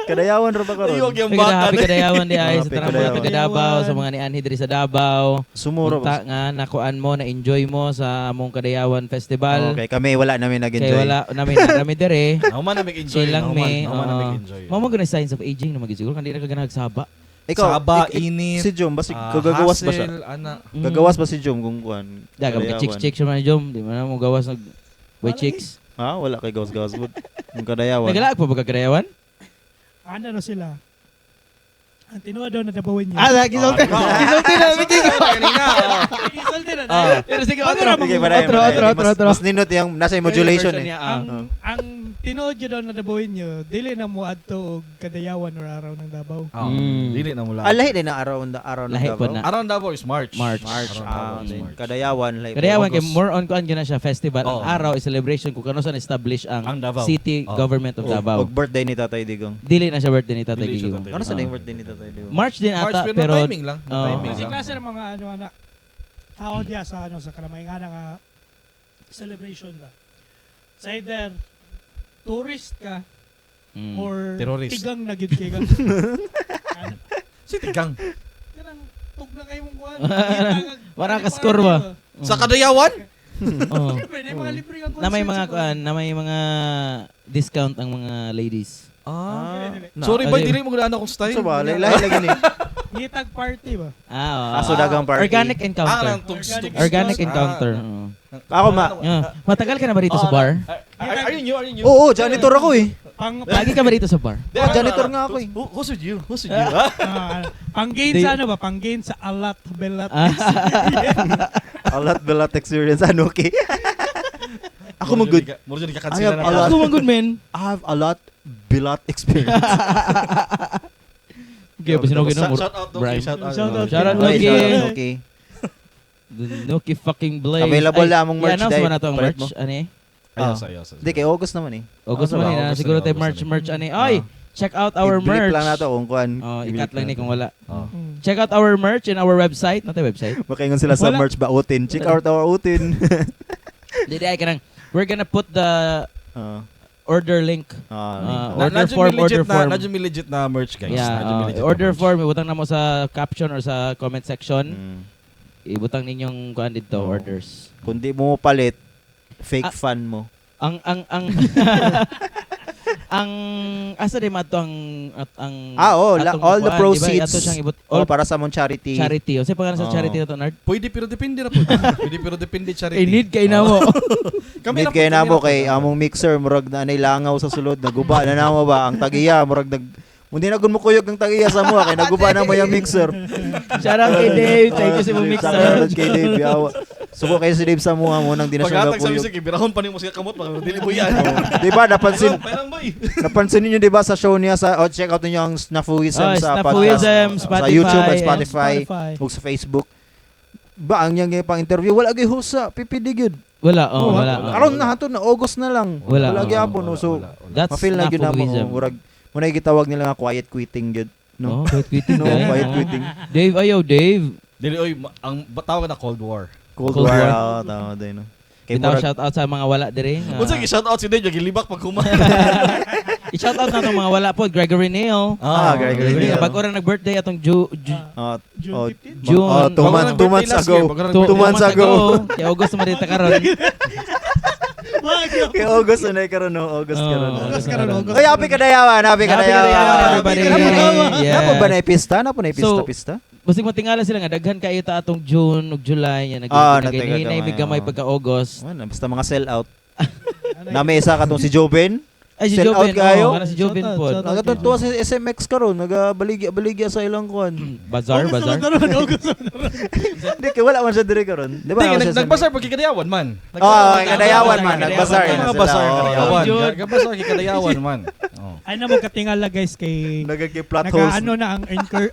Speaker 4: Kadayawan ra ba
Speaker 2: Ayog
Speaker 4: karon?
Speaker 2: yung
Speaker 3: Happy
Speaker 2: baka.
Speaker 3: kadayawan di ay sa
Speaker 4: Happy
Speaker 3: tanang mga
Speaker 4: kadayawan.
Speaker 3: taga Davao, sa mga ni Anhi diri sa Davao.
Speaker 4: Sumura
Speaker 3: Punta
Speaker 4: ba?
Speaker 3: nga nakuan mo na enjoy mo sa among Kadayawan Festival.
Speaker 4: Okay, kami wala namin
Speaker 3: Kay
Speaker 4: nag-enjoy.
Speaker 3: wala namin dire.
Speaker 2: Ako man na mag-enjoy.
Speaker 3: Chill lang me.
Speaker 2: Ako man na mag-enjoy.
Speaker 3: Mamo gonna signs of aging na magisiguro kandi na ka nagsaba.
Speaker 2: Saba, init.
Speaker 4: Si Jom, basi gagawas ba siya?
Speaker 2: Hassle, ana.
Speaker 4: Gagawas ba si Jom kung kuan?
Speaker 3: Daga
Speaker 4: Kadayawan.
Speaker 3: chicks siya man jom, di man mo gawas nag way chicks.
Speaker 4: Ha? Wala kay gawas-gawas bud. Yung kadayawan.
Speaker 3: Nagalaag pa ba ka Kadayawan?
Speaker 5: Ano sila? Ang tinuwa daw na dabawin niya.
Speaker 3: lagi sulti. Gisulti na meeting ko.
Speaker 2: Kanina.
Speaker 5: Isalti na
Speaker 3: Pero sige,
Speaker 5: Pag-
Speaker 3: otro.
Speaker 4: Sige, padayon,
Speaker 3: Otro.
Speaker 4: padayon. Mas nindot yung nasa modulation eh.
Speaker 5: Ang tinuod niya daw na dabawin niyo, dili na mo adto og Kadayawan or araw ng Davao.
Speaker 2: Dili na mula.
Speaker 4: Lahi din na araw ng
Speaker 3: Lahi po
Speaker 4: Davao.
Speaker 3: na.
Speaker 2: Around Davao is March.
Speaker 3: March.
Speaker 4: March.
Speaker 2: Around Davao is
Speaker 4: Then
Speaker 2: March.
Speaker 4: Kadayawan. lahi po.
Speaker 3: Kadayawan kay
Speaker 2: August.
Speaker 3: more on kuan gyud na siya festival.
Speaker 2: Oo.
Speaker 3: Ang araw is celebration kung kano saan establish ang
Speaker 2: Ang Davao.
Speaker 3: city
Speaker 2: Oo.
Speaker 3: government of Davao.
Speaker 4: Og birthday ni Tatay Digong.
Speaker 3: Dili na siya birthday ni Tatay
Speaker 2: Dili siya
Speaker 3: Gigong.
Speaker 2: Tatay
Speaker 4: Ano sa
Speaker 3: Oo.
Speaker 4: yung birthday ni Tatay Digong?
Speaker 3: March din
Speaker 2: March
Speaker 3: ata
Speaker 2: pero
Speaker 3: pero
Speaker 2: timing lang.
Speaker 3: Oo.
Speaker 2: Timing
Speaker 5: Kasi
Speaker 2: lang.
Speaker 5: klase ng mga anak. Tao diya sa sa kalamay nga celebration ba. Sa either tourist ka or
Speaker 2: Terrorist.
Speaker 5: tigang na gid kay ka.
Speaker 2: Si Tigang.
Speaker 5: Kanang tug na kayo mong kuan.
Speaker 3: Wala ka score ba?
Speaker 2: Sa Kadayawan?
Speaker 3: Oo.
Speaker 5: Pwede mga libre kang
Speaker 3: Na may
Speaker 5: concert
Speaker 3: mga
Speaker 5: sa
Speaker 3: kuan, na may mga discount ang mga ladies.
Speaker 2: Sorry
Speaker 3: Ah,
Speaker 2: ba,
Speaker 3: di-
Speaker 2: dili mo gudaan akong style.
Speaker 4: So ba? Lahi lagi ni.
Speaker 5: Ngitag party ba?
Speaker 3: Ah, oo.
Speaker 4: Aso dagang party.
Speaker 3: Organic
Speaker 2: Ah,
Speaker 3: encounter.
Speaker 2: lang tugs-tugs.
Speaker 3: Organic
Speaker 2: Ah.
Speaker 3: encounter. Oo.
Speaker 4: Ako
Speaker 3: Yeah. Matagal ka na ba dito sa bar?
Speaker 2: Are you new? Are you new?
Speaker 4: Oo, janitor ako eh.
Speaker 3: Lagi ka ba dito sa bar?
Speaker 4: Janitor nga ako eh.
Speaker 2: Who's with you? Who's with you? Ah?
Speaker 5: pang-gain
Speaker 3: Di-
Speaker 5: sa ano ba? Pang-gain sa alat, belat.
Speaker 3: Ah.
Speaker 4: A lot belat experience. Ano okay? Ako mo good.
Speaker 2: Muro dyan
Speaker 4: I
Speaker 2: kakansila
Speaker 4: have
Speaker 2: na.
Speaker 4: a lot.
Speaker 3: Ako man good man.
Speaker 4: I have a lot belat experience.
Speaker 3: Okay, pasinogin mo.
Speaker 2: Shout out, Doki.
Speaker 3: Brian.
Speaker 2: Shout out.
Speaker 5: Shout out.
Speaker 3: Shout out,
Speaker 4: Okay,
Speaker 3: Loki.
Speaker 4: shout out, okay.
Speaker 3: The Noki fucking Blaze.
Speaker 4: Available
Speaker 3: Ay,
Speaker 4: lamang merch
Speaker 3: i-announce
Speaker 4: dahil
Speaker 3: mo na to ang
Speaker 4: palit
Speaker 3: merch.
Speaker 4: mo.
Speaker 3: Ano eh?
Speaker 2: Ayos, ayos.
Speaker 4: Hindi, kay August naman eh.
Speaker 3: August
Speaker 2: Ano
Speaker 3: man
Speaker 2: ba?
Speaker 3: eh. na.
Speaker 2: August
Speaker 3: Siguro
Speaker 2: na,
Speaker 3: tayo
Speaker 2: August
Speaker 3: merch,
Speaker 2: na.
Speaker 3: merch. Ano eh? Ay, check out our
Speaker 4: I-blip
Speaker 3: merch.
Speaker 4: lang nato kung kuan.
Speaker 3: Oh,
Speaker 4: I-blip
Speaker 3: ikat lang ni
Speaker 4: nato.
Speaker 3: kung wala.
Speaker 2: Oh.
Speaker 3: Check out our merch in our website. Natin website.
Speaker 4: Makaingon sila sa
Speaker 5: Wala.
Speaker 4: merch ba utin. Check out our utin.
Speaker 3: Dili ay kanang we're gonna put the order link. Order form, order form.
Speaker 2: Nadyo may legit na merch, guys.
Speaker 3: Yeah,
Speaker 2: Nadyo may legit na
Speaker 3: order
Speaker 2: merch.
Speaker 3: form ibutang na mo sa caption or sa comment section.
Speaker 4: Mm.
Speaker 3: Ibutang ninyong kuan dito
Speaker 4: Oo.
Speaker 3: orders.
Speaker 4: Kung di mo palit, fake
Speaker 3: Ah.
Speaker 4: fan mo.
Speaker 3: Ang ang asa di mato ang atong
Speaker 4: all the
Speaker 3: kuan,
Speaker 4: proceeds.
Speaker 3: Diba? Ato siyang
Speaker 4: All para sa mong charity.
Speaker 3: charity. O sa pangalan sa
Speaker 4: Oo.
Speaker 3: charity na to, Nard?
Speaker 2: Pwede pero depende na po. Pwede pero depende charity.
Speaker 3: I need kay na mo.
Speaker 2: Kami
Speaker 4: Need
Speaker 2: na po,
Speaker 4: kay na
Speaker 2: kami
Speaker 4: mo
Speaker 2: na po.
Speaker 4: kay among mixer murag na anay langaw sa sulod naguba na namo ba ang tagiya murag Mundi na gun mo kuyog ng tagiya sa mo kay naguba na mo yung mixer.
Speaker 3: Shout out kay Dave. Thank you sa mong
Speaker 4: Shout
Speaker 3: mixer.
Speaker 4: out kay Dave yawa. Suko kay si Dave sa mo nang di na siya
Speaker 2: Pagkatag sa
Speaker 4: kuyog.
Speaker 2: music, ibirahon pa ni mo siya kamot. Dili mo yan.
Speaker 4: Di ba napansin
Speaker 2: Parang boy.
Speaker 4: napansin niyo di ba sa show niya sa check out niyo ang Snafuism
Speaker 3: Oh,
Speaker 4: sa
Speaker 3: Snafuism,
Speaker 4: podcast
Speaker 3: Spotify,
Speaker 4: sa YouTube at
Speaker 3: and
Speaker 4: Spotify
Speaker 5: Spotify.
Speaker 4: ug sa Facebook. Ba ang yang pang interview wala gyud husa pipili gyud.
Speaker 3: Wala, oh, wala.
Speaker 4: Aron na hato na August na lang.
Speaker 3: Wala,
Speaker 4: Wala
Speaker 3: oo,
Speaker 4: gyapon no. So
Speaker 3: That's
Speaker 4: ma-feel na gyud na mo
Speaker 3: Snafuism.
Speaker 4: murag mo na gitawag nila nga quiet quitting gyud.
Speaker 3: No,
Speaker 4: No.
Speaker 3: quiet quitting.
Speaker 4: No,
Speaker 3: guys.
Speaker 4: quiet
Speaker 3: Oo.
Speaker 4: quitting.
Speaker 3: Dave, ayaw, Dave.
Speaker 2: Dili, oy, ang tawag na Cold War.
Speaker 4: Cold
Speaker 3: Cold
Speaker 4: War.
Speaker 3: War.
Speaker 4: Oo, tama din. No? Kay
Speaker 3: Bitaw
Speaker 4: murag-
Speaker 3: shout out sa mga wala dire.
Speaker 2: Unsa gi-shout out si Dejo gilibak pag kumain.
Speaker 3: I-shout out na tong mga wala po, Gregory Neal.
Speaker 4: Gregory Neal.
Speaker 3: Bago rin nag-birthday atong
Speaker 4: Oh,
Speaker 5: June
Speaker 4: oh,
Speaker 5: 15?
Speaker 3: June.
Speaker 4: Oh, 2 months, 2 months ago. 2 months ago.
Speaker 3: Kay August mo dito karon.
Speaker 4: Kay August na karon no, August karon.
Speaker 5: August karon, August.
Speaker 4: Oy, happy kadayawan, happy
Speaker 3: Happy kadayawan,
Speaker 4: kadayawan.
Speaker 3: everybody. Yes.
Speaker 4: Napa ba na pista? Napa na
Speaker 3: So,
Speaker 4: pista?
Speaker 3: Busing matingala sila nga daghan kayo ta atong June ug July yan
Speaker 4: natagal
Speaker 3: naghinay
Speaker 4: gamay,
Speaker 3: gamay
Speaker 4: oo.
Speaker 3: pagka August.
Speaker 4: Ano, basta mga sell out. Nami isa katong si Joben.
Speaker 3: Ay si
Speaker 4: Sell out
Speaker 3: Joven,
Speaker 4: kayo?
Speaker 3: si Joven
Speaker 5: Shout out,
Speaker 3: po.
Speaker 5: shout out.
Speaker 4: Nagatutuwa sa SMX karon, nagabaligya sa ilang kuan.
Speaker 3: Bazar,
Speaker 5: August
Speaker 3: bazar.
Speaker 5: naman karon, August.
Speaker 4: Hindi kay wala man siya dire karon. Di ba?
Speaker 2: Hindi, nagbasar pag kikadayawan man.
Speaker 4: Oh, kadayawan man, nagbasar
Speaker 2: Mga
Speaker 4: na
Speaker 2: basar
Speaker 4: sila.
Speaker 2: kadayawan.
Speaker 3: Oh, June.
Speaker 2: Nagbasar kikadayawan man. Oh.
Speaker 5: Ay na mo katingala guys kay
Speaker 4: Nagagay plot holes.
Speaker 5: nagaano na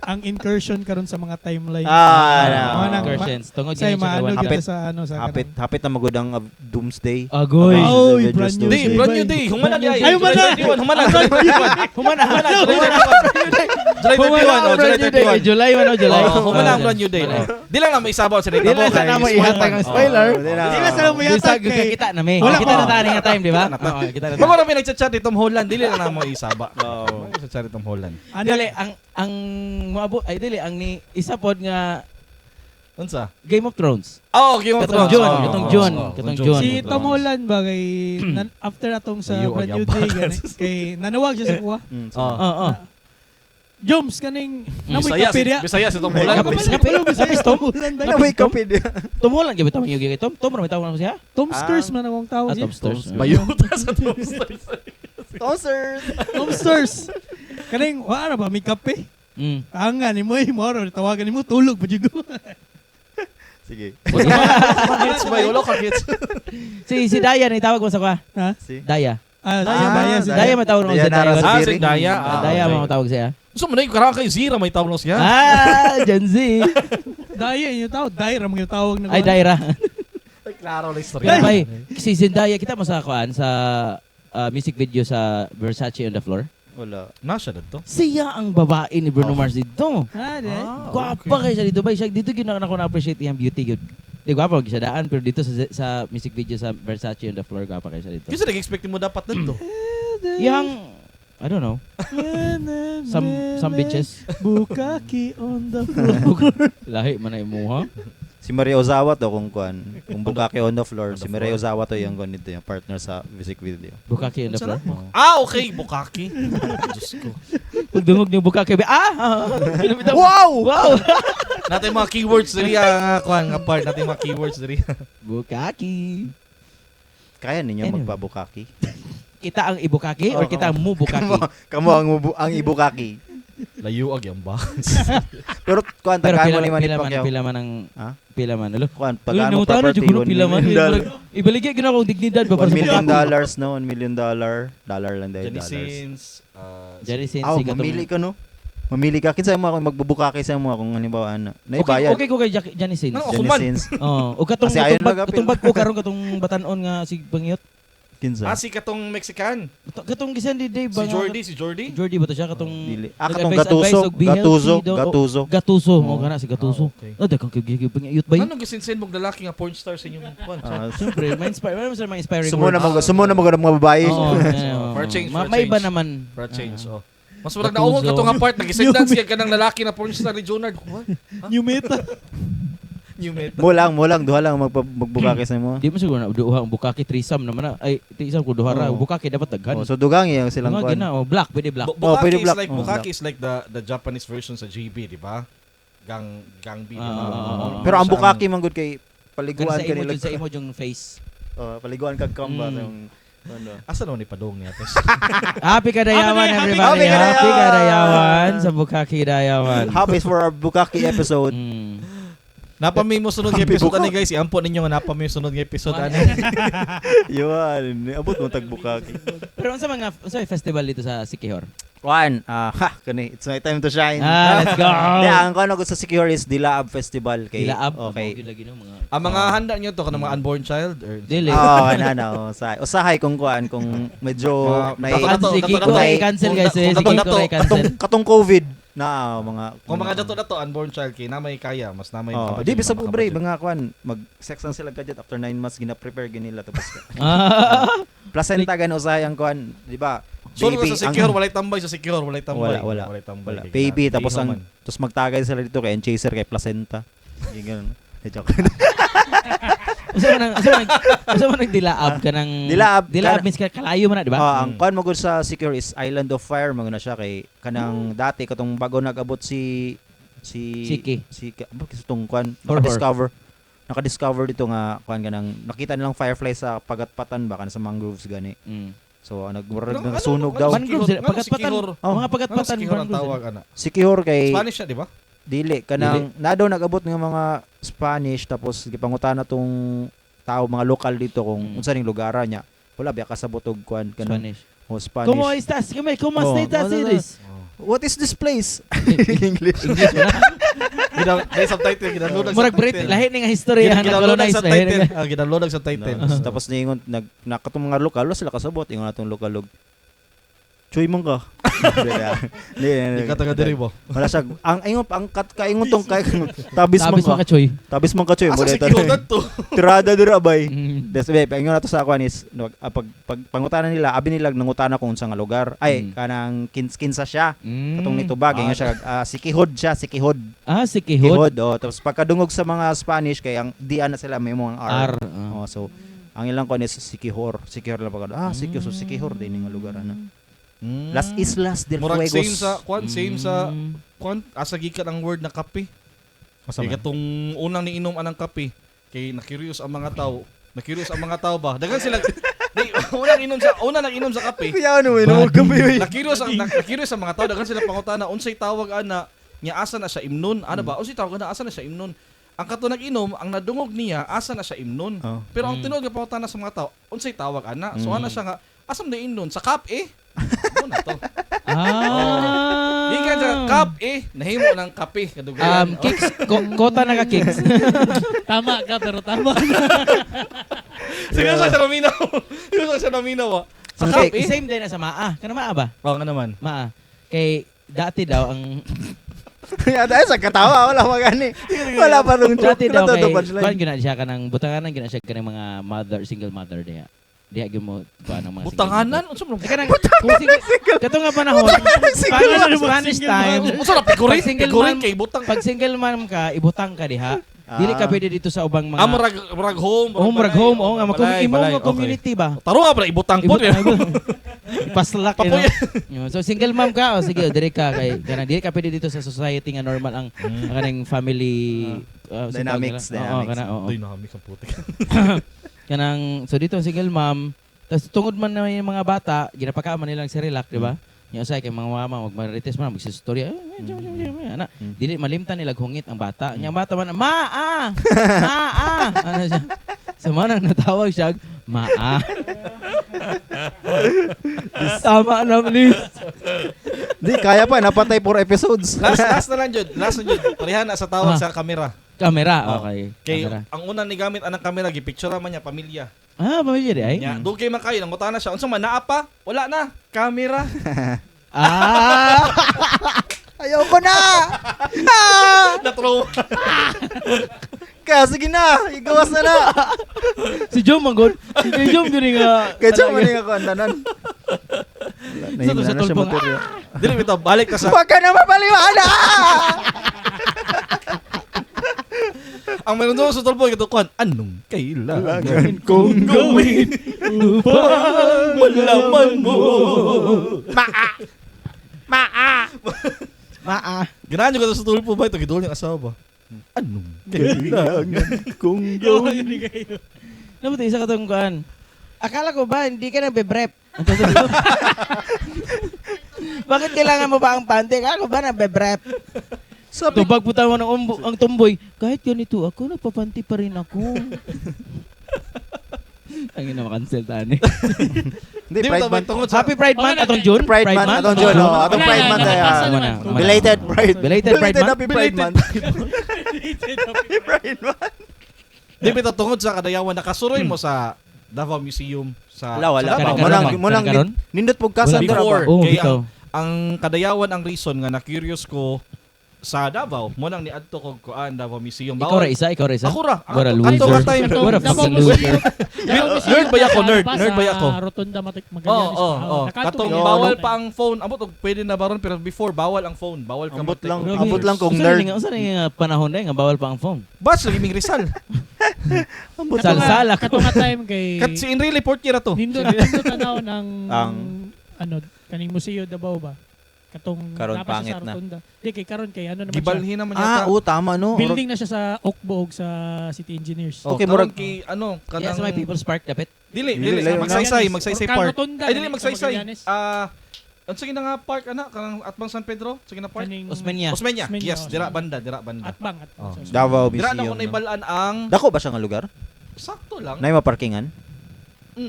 Speaker 5: ang incursion karon sa mga timeline.
Speaker 4: Ah,
Speaker 5: Mga nang-
Speaker 3: Incursions. Tungod
Speaker 5: Say
Speaker 3: yan siya
Speaker 5: maano
Speaker 3: kawan.
Speaker 4: Hapit.
Speaker 5: gyud sa ano sa
Speaker 4: Hapit na magudang Doomsday.
Speaker 3: Agoy.
Speaker 5: Oy,
Speaker 4: Avengers
Speaker 5: brand new
Speaker 2: Hindi,
Speaker 5: day.
Speaker 2: brand new day. Humana di ay.
Speaker 5: Ay, humana!
Speaker 2: Humana.
Speaker 3: Humana, humana.
Speaker 2: July 21.
Speaker 3: Humana,
Speaker 2: July
Speaker 3: brand new day.
Speaker 2: 21.
Speaker 3: July, ano, July.
Speaker 2: Oh, humana ang brand new day.
Speaker 3: Humana.
Speaker 2: Oh. Di lang na may isabaw sa
Speaker 3: Di lang sana mo ihatag ang spoiler.
Speaker 4: Hindi na.
Speaker 5: Di na sana mo
Speaker 3: Bisa
Speaker 5: ihatag kay
Speaker 3: kita na may.
Speaker 5: Wala
Speaker 3: Kita
Speaker 5: pa.
Speaker 3: na tani nga time, di ba? Oo, kita na.
Speaker 2: Bago na may nagchat-chat ni Tom Holland, dili lang na mo isaba. Oo. Nagchat ni Tom Holland.
Speaker 3: Dili ang moabot ay dili ang ni isa pod nga
Speaker 2: Unsa?
Speaker 3: Game of Thrones.
Speaker 2: Oh, Game of
Speaker 3: Katong
Speaker 2: Thrones.
Speaker 3: June,
Speaker 2: Oh,
Speaker 3: katong
Speaker 2: oh,
Speaker 3: June,
Speaker 2: oh,
Speaker 3: katong
Speaker 2: June.
Speaker 3: June.
Speaker 5: si
Speaker 2: Game of
Speaker 5: Tom
Speaker 2: Thrones.
Speaker 5: Holland ba kay after atong sa
Speaker 2: Ayaw,
Speaker 5: brand
Speaker 2: ayaw
Speaker 5: new
Speaker 2: ba?
Speaker 5: day gani kay nanuwag siya sa kuha.
Speaker 3: Oo, oo.
Speaker 5: Joms kaning namoy
Speaker 2: Bisaya
Speaker 5: kape diya.
Speaker 2: Bisaya si Tom Holland.
Speaker 3: Kapilo sa Tom.
Speaker 5: Holland ba?
Speaker 4: May kape dia.
Speaker 3: Tom Holland gyud tawag yung Tom. Tom ra may tawag na siya.
Speaker 5: Tom Sters man ang tawag
Speaker 3: Tom
Speaker 5: niya.
Speaker 3: Sters.
Speaker 2: Bayuta sa Tom Stars.
Speaker 4: Sponsor.
Speaker 5: Tom Sters. Kaning wala ba may kape?
Speaker 3: Mm.
Speaker 5: Anga ni mo moro tawagan nimo tulog pa jud.
Speaker 4: Sige.
Speaker 2: Hits ba? Wala ka hits.
Speaker 3: Si Daya ni tawag mo sa kwa.
Speaker 5: Ha?
Speaker 4: Si.
Speaker 3: Daya.
Speaker 5: Daya ba yan?
Speaker 4: Daya.
Speaker 3: Daya matawag mo
Speaker 4: Daya
Speaker 3: sa
Speaker 4: Nara
Speaker 3: Daya.
Speaker 4: sa
Speaker 2: Ah, si
Speaker 4: Biring.
Speaker 2: Daya.
Speaker 3: Daya mo tawag siya.
Speaker 2: Gusto mo na yung karang kayo Zira may tawag na siya.
Speaker 3: Gen Z.
Speaker 5: Daya yung tawag. Daya mo yung tawag na.
Speaker 3: Ay Daira.
Speaker 2: Klaro na istorya.
Speaker 3: Kaya bay, si Zendaya kita mo sa kuan sa music video sa Versace on the Floor.
Speaker 4: Wala.
Speaker 2: Nasya na to.
Speaker 3: Siya ang babae ni Bruno Mars dito.
Speaker 5: Ha, di.
Speaker 3: Gwapa kayo siya dito ba? Siya dito gyud na ako na-appreciate iyang beauty gyud. Di gwapa gyud siya daan pero dito sa music video sa Versace on the Floor gwapa kayo siya dito.
Speaker 2: Kasi nag-expect mo dapat nito.
Speaker 3: Yang I don't know. Some bitches.
Speaker 5: Bukaki on the floor.
Speaker 3: Lahi man ay imuha.
Speaker 4: Si Maria Ozawa to kung kuan. Kung Bukake on the floor, si Maria Ozawa to yung kuan nito, yung partner sa music video.
Speaker 3: Bukaki on the Floor.
Speaker 2: Ah, okay. Bukaki. Diyos ko.
Speaker 3: Pag dungog niyo Bukaki,
Speaker 4: Wow!
Speaker 3: Wow!
Speaker 2: Natin mga keywords diri nga kuan nga part natin mga keywords diri.
Speaker 3: Bukaki.
Speaker 4: Kaya ninyo
Speaker 3: Anyway.
Speaker 4: magpabukaki.
Speaker 3: Kita ang ibukaki or kita ang mubukaki?
Speaker 4: Kamo ang ibukaki.
Speaker 2: Layo ag yan ba?
Speaker 4: Pero kuan
Speaker 3: Pero
Speaker 4: tagaan mo ni Manit
Speaker 3: pila man
Speaker 4: Pacquiao.
Speaker 3: pila man ang
Speaker 4: Ha?
Speaker 3: pila man ulo.
Speaker 4: Kuan
Speaker 3: Ulo
Speaker 4: pagkaan mo
Speaker 3: nung taon na
Speaker 4: property.
Speaker 3: jud pila man.
Speaker 4: $1
Speaker 3: Ibaligay gyud ako dignidad ba para
Speaker 4: $1
Speaker 3: sa
Speaker 4: million
Speaker 3: bukaki.
Speaker 4: no, $1 million. Dollar lang dahil
Speaker 2: Jenny
Speaker 4: dollars.
Speaker 2: Sins.
Speaker 3: Jerry Sin
Speaker 4: Aw,
Speaker 3: si
Speaker 4: mamili ka no. Mamili ka kinsa mo ako magbubukaki sa mo kung halimbawa ano.
Speaker 3: Okay,
Speaker 4: Naibayad.
Speaker 3: okay ko kay Johnny Sins.
Speaker 2: No.
Speaker 4: Jenny
Speaker 2: Kuman.
Speaker 4: Sins.
Speaker 3: Oh, o katong
Speaker 4: Kasi ayaw nagapil.
Speaker 3: katong bag ko karon katong batanon nga si Pangyot.
Speaker 4: Kinsa?
Speaker 2: Si katong Mexican.
Speaker 3: Katong gisan di day
Speaker 2: Si Jordy.
Speaker 3: Jordi ba to siya katong
Speaker 4: Dili.
Speaker 3: nag-advise-
Speaker 4: Katong Gatuso,
Speaker 3: advise og be
Speaker 4: Gatuso,
Speaker 3: healthy daw.
Speaker 4: Gatuso.
Speaker 3: Gatuso mo
Speaker 4: Oo.
Speaker 3: kana si Gatuso.
Speaker 2: okay.
Speaker 3: Oh, dakang kay Pangyot ba?
Speaker 2: Anong gisinsin mong lalaki nga porn star sa inyong kuan?
Speaker 3: Siyempre, ma-inspire. Ano sa mga inspiring
Speaker 4: Sumo na mga babae.
Speaker 3: Oo,
Speaker 2: For change, for
Speaker 3: May iba
Speaker 2: change.
Speaker 3: naman.
Speaker 2: For a change,
Speaker 3: Ah.
Speaker 2: oh. Mas murag naungol ka to nga part, nag-sentence ka ng lalaki na porn star ni Jonard. What?
Speaker 5: New meta.
Speaker 2: New meta.
Speaker 4: Mo lang, duha lang magbukaki sa mo.
Speaker 3: Di mo siguro na duha ang bukaki threesome naman na. Ay, threesome ko duha ra.
Speaker 4: Oo.
Speaker 3: Bukaki dapat daghan.
Speaker 4: Oh, so dugangi ang silang
Speaker 3: Mga
Speaker 4: kuan.
Speaker 3: gina, oh, black, pwede black.
Speaker 2: Bukaki
Speaker 4: pwede
Speaker 2: is
Speaker 4: black.
Speaker 2: like
Speaker 4: Oh,
Speaker 2: Bukaki is like the Japanese version sa GB, di ba? Gang B. di ba?
Speaker 4: Pero ang
Speaker 2: Siya
Speaker 4: bukaki man gud kay
Speaker 3: Kaya
Speaker 4: paliguan
Speaker 3: sa imo
Speaker 4: kanila.
Speaker 3: dyan, sa imo yung face.
Speaker 4: Paliguan kag kamba
Speaker 3: Mm.
Speaker 4: yung ano.
Speaker 2: Asa naman ipadong niya?
Speaker 3: Happy kadayawan,
Speaker 5: Happy
Speaker 3: everybody.
Speaker 4: kadayawan!
Speaker 3: Happy kadayawan sa Bukaki Dayawan.
Speaker 4: Happy for our bukaki episode.
Speaker 3: Mm.
Speaker 2: Napami mo sunod nga
Speaker 4: Happy
Speaker 2: episode
Speaker 4: buka.
Speaker 2: ani guys. Iampo ninyo nga napami mo sunod nga episode ani.
Speaker 4: Yun, abot mo tag bukaki.
Speaker 3: Pero unsa mga unsa may festival dito sa Siquijor?
Speaker 4: Kuan, kani, it's my time to shine.
Speaker 3: Let's go.
Speaker 4: Di, ang kuan ko sa Secure is Dilaab Festival kay
Speaker 3: Dilaab.
Speaker 4: Okay.
Speaker 3: Lagi no mga.
Speaker 2: Ang mga handa nyo to kanang mga unborn child or
Speaker 3: Dili.
Speaker 4: Usahay kung kuan kung medyo
Speaker 2: Mga-
Speaker 4: may
Speaker 2: Kato-
Speaker 3: Si
Speaker 2: kato-
Speaker 3: Kiko
Speaker 2: kato-
Speaker 3: ay cancel guys. Si
Speaker 2: kato-
Speaker 3: Kiko
Speaker 2: kato-
Speaker 3: ay cancel.
Speaker 4: katong COVID Na mga
Speaker 2: Kung mga dato unborn child kay na may kaya, mas na may
Speaker 4: Oh, di bisa po bre mga kuan mag-sex ang sila kadjat after 9 months gina-prepare ginila tapos placenta gan usahay ang kuan, di ba?
Speaker 2: So
Speaker 4: Baby,
Speaker 2: sa secure walay tambay sa secure walay tambay.
Speaker 4: Wala.
Speaker 2: Walay tambay.
Speaker 4: Wala.
Speaker 2: Kay
Speaker 4: Baby
Speaker 2: gina-
Speaker 4: tapos
Speaker 2: di
Speaker 4: ang
Speaker 2: naman.
Speaker 4: tapos magtagay sila dito kay chaser kay placenta. Ganyan. Joke.
Speaker 3: Asa man nagdilaab ka ng
Speaker 4: Dilaab.
Speaker 3: means ka kalayo man na, di ba?
Speaker 4: Ang kuan mo gud sa secure is Island of Fire mo na siya kay kanang dati katong bago nag-abot si
Speaker 3: Siki.
Speaker 4: ano kasi itong kuan
Speaker 3: Horror.
Speaker 4: naka-discover dito nga kuan ganang nakita nilang firefly sa pagatpatan ba kan sa mangroves gani.
Speaker 3: Mm.
Speaker 4: So
Speaker 2: Ano,
Speaker 4: nagsunog daw.
Speaker 3: Mangrove sila, pagatpatan.
Speaker 2: Sikihor.
Speaker 3: Mga pagatpatan
Speaker 2: Sikihor ang
Speaker 3: mangrove
Speaker 2: tawag
Speaker 3: sila.
Speaker 2: ana.
Speaker 4: Secure kay
Speaker 2: Spanish siya, di ba?
Speaker 4: dili kanang na daw nag-abot ng mga Spanish tapos gipangutana tong tao mga lokal dito kung unsa ning lugar niya. Wala biya kasabot og kuan kanang
Speaker 3: Spanish.
Speaker 4: Spanish.
Speaker 3: ¿Cómo estás? ¿Cómo
Speaker 4: Oh.
Speaker 3: estás, Iris?
Speaker 4: What is this place?
Speaker 3: English
Speaker 4: English.
Speaker 3: wala.
Speaker 2: May subtitle ginalunag
Speaker 3: Murag Brit, lahi ning historya na
Speaker 2: Ginalunag
Speaker 3: colonize
Speaker 2: sa
Speaker 3: na.
Speaker 2: title. Ginalunag sa title.
Speaker 4: Tapos niingon nakatong mga lokal wala sila kasabot ingon natong lokalog. Choy mong ka.
Speaker 2: Ikaw taga diri mo.
Speaker 4: Wala siya ang ingon ang kaingon tong kay tabis
Speaker 3: Tabis
Speaker 4: man
Speaker 3: mga
Speaker 4: ka.
Speaker 3: choy.
Speaker 4: Tabis man ka choy.
Speaker 2: Asa
Speaker 4: Muna
Speaker 2: si
Speaker 4: ito.
Speaker 2: Kyodan to?
Speaker 4: Tirada dira bay.
Speaker 3: Mm.
Speaker 4: Des be ingon nato sa akwan is pag pangutana nila abi nila nangutana kung unsa nga lugar. Ay kanang kinsa siya. Katong nito ba nga siya sikihod siya, sikihod.
Speaker 3: Si Kihod.
Speaker 4: Kihod. Oh, tapos pagkadungog sa mga Spanish kay ang di na sila may mga R.
Speaker 3: R.
Speaker 4: Oh, so ang ilang kon is Sikihor. Sikihor lang pagkado. Sikihor so Sikihor din nga lugar ana. Las Islas del
Speaker 2: Murag
Speaker 4: Fuegos.
Speaker 2: same sa kwan asa gikan ang word na kape.
Speaker 4: Asa
Speaker 2: Kay
Speaker 4: man?
Speaker 2: katong unang niinom anang kape kay na-curious ang mga tao. Na-curious ang mga tao ba? Dagan sila unang nag-inom sa kape.
Speaker 4: Kaya ano inom kami.
Speaker 2: Na-curious ang mga tao. Dagan sila pangutana unsay tawag ana nya asa na siya imnon. Ano ba? Unsay tawag ana asa na siya imnon? Ang kato nag-inom, ang nadungog niya asa na siya imnon.
Speaker 4: Oh.
Speaker 2: Pero ang tinuod nga pangutana sa mga tao, unsay tawag ana? So ana siya nga asam na imnon sa kap Ano na to? Di ka dyan, kap nahimo ng kape. Kadugayan.
Speaker 3: Kicks. Kota na ka kicks.
Speaker 5: Tama ka, pero tama.
Speaker 2: Sige sa naminaw. Sige sa naminaw. Sa kap
Speaker 3: Same din na sa Maa. Kana Maa ba?
Speaker 2: Oo nga naman.
Speaker 3: Maa. Kay dati daw ang
Speaker 4: Kaya dahil sa katawa wala magani. Wala pa rung joke.
Speaker 3: dati daw kay
Speaker 4: punchline.
Speaker 3: kuan gina siya kanang butanganan gina siya kanang mga single mother diha. Diha gyud mo kuan ang mga
Speaker 2: Butanganan? Unsa man?
Speaker 3: Kanang kato nga panahon Spanish time.
Speaker 2: Unsa na pikurin?
Speaker 3: Pag single
Speaker 2: Pikurin
Speaker 3: mom-
Speaker 2: kay butang.
Speaker 3: Pag single mom ka, ibutang ka diha. Dili ka pwede dito sa ubang mga
Speaker 2: Murag home.
Speaker 3: murag home nga
Speaker 2: balay,
Speaker 3: imo
Speaker 2: balay,
Speaker 3: nga community ba.
Speaker 2: Taro nga pala ibutang po.
Speaker 3: Ipaslak
Speaker 2: Papoy.
Speaker 3: So single mom ka o sige diri ka kay kanang dili ka pwede dito sa society nga normal ang kanang family
Speaker 4: Dynamics,
Speaker 3: Oo,
Speaker 4: dynamics.
Speaker 3: kana oo.
Speaker 2: Dynamic ang putik.
Speaker 3: Kanang so dito single mom tas tungod man na yung mga bata ginapakaman nilang Cerelac, di ba? Yung usay kay mga mama magmarites man magsistorya. Ana, dili malimtan nila hungit ang bata. Yang bata man maa. Ano siya? So man natawag siya maa. Tama na please.
Speaker 4: Di kaya pa napatay 4 episodes.
Speaker 2: Last na lang jud. Last na jud. Pareha na sa tawag sa kamera.
Speaker 3: Kamera, okay.
Speaker 2: Kay
Speaker 3: Kamera.
Speaker 2: ang una ni gamit anang kamera gipicture man niya pamilya.
Speaker 3: Pamilya di ay?
Speaker 2: Nya dugay man kayo nangutan na siya. Unsa man naa pa? Wala na. Kamera.
Speaker 4: Ayoko na.
Speaker 2: Natro.
Speaker 4: Kaya sige na, igawas na na.
Speaker 3: Si Jom manggod. Si Jom gani nga.
Speaker 4: Kaya siya maning ako andanan. Nahimla
Speaker 3: sa
Speaker 4: na siya
Speaker 3: tulpong,
Speaker 4: materya.
Speaker 2: Dili bitaw balik ka sa
Speaker 4: Huwag ka na mapaliwala!
Speaker 2: ang meron doon sa tulpo ito kuan. Anong kailangan
Speaker 4: kong
Speaker 2: gawin upang malaman mo?
Speaker 3: Maa.
Speaker 2: Ganahan nyo ka sa tulpo ba? Ito gidol yung asawa ba? Anong kailangan
Speaker 4: kong gawin.
Speaker 3: Nabuti isa ka tong kuan. Akala ko ba hindi ka nabe-brep? Bakit kailangan mo ba ang pante? Akala ko ba nabe-brep?
Speaker 4: Sabi,
Speaker 3: Tubag puta mo ng ang tumboy. Kahit ganito ako, nagpapanti pa rin ako. Ang ina makancel tani.
Speaker 4: hindi, Pride Month.
Speaker 2: tungod sa
Speaker 3: Happy Pride Month atong June?
Speaker 4: Pride Month, atong June.
Speaker 3: Oh.
Speaker 4: Atong Pride Month.
Speaker 3: Kumana.
Speaker 4: Belated Pride.
Speaker 3: Belated Pride Month?
Speaker 4: Happy Pride Month. Happy Pride Month.
Speaker 2: Di bitaw tungod sa kadayawan nakasuroy mo sa Davao Museum sa
Speaker 4: Wala.
Speaker 2: sa Davao.
Speaker 3: Karon,
Speaker 4: Munang
Speaker 3: karon?
Speaker 4: nindot pog kasan
Speaker 3: Wala
Speaker 4: dira
Speaker 2: before.
Speaker 4: ba?
Speaker 3: Oh,
Speaker 2: Kay
Speaker 3: bitaw.
Speaker 2: ang kadayawan ang reason nga na curious ko sa Davao mo nang niadto ko kuan Davao Museum.
Speaker 3: Ikaw ra isa, ikaw ra isa.
Speaker 2: Ako ra.
Speaker 3: What a
Speaker 2: Ato
Speaker 3: loser.
Speaker 2: nga time.
Speaker 3: What a fucking loser.
Speaker 2: Nerd ba ako? Nerd ba ako?
Speaker 5: Rotunda Magallanes.
Speaker 2: Oo. Katong
Speaker 4: Yo,
Speaker 2: bawal
Speaker 4: ano?
Speaker 2: pa ang phone. Abot og pwede na baron pero before bawal ang phone. Bawal ka
Speaker 4: Ambot lang,
Speaker 2: mag-take.
Speaker 4: ambot lang kung
Speaker 3: Unsa
Speaker 4: nerd.
Speaker 3: Unsa nga panahon na nga bawal pa ang phone.
Speaker 2: Bas lagi ming Rizal.
Speaker 3: Salsala
Speaker 5: Kato nga time kay
Speaker 2: Kat si Enrile Portier to.
Speaker 5: Nindot tanaw ng ano kaning museo Davao ba? Katong
Speaker 4: Karon
Speaker 5: napa
Speaker 4: pangit
Speaker 5: siya sa
Speaker 4: na.
Speaker 5: Rotunda. Di kay karon kay ano naman siya.
Speaker 2: Gibalhin naman yata.
Speaker 4: Tama no.
Speaker 5: Building na siya sa Okbo ug sa City Engineers.
Speaker 4: Okay,
Speaker 2: karon
Speaker 4: murag-
Speaker 2: kay ano
Speaker 3: Yes,
Speaker 2: kanang
Speaker 3: my People's Park dapat.
Speaker 2: Dili,
Speaker 4: Dili, layo na.
Speaker 2: magsaysay
Speaker 5: Or
Speaker 2: park.
Speaker 5: Rotunda,
Speaker 2: Ay dili
Speaker 5: sa
Speaker 2: magsaysay.
Speaker 5: Magallanes.
Speaker 2: Sige na nga park ana kanang Atbang San Pedro, sige na park.
Speaker 5: Kaning
Speaker 3: Osmeña.
Speaker 2: Osmeña.
Speaker 5: Osmeña,
Speaker 2: Yes, dira
Speaker 5: Osmeña.
Speaker 2: banda.
Speaker 5: Atbang.
Speaker 2: Oh.
Speaker 4: Davao
Speaker 2: Dira na ko
Speaker 4: Museum.
Speaker 2: na
Speaker 4: no?
Speaker 2: ibalaan ang
Speaker 4: Dako ba siya nga lugar?
Speaker 2: sakto lang.
Speaker 4: Nay maparkingan?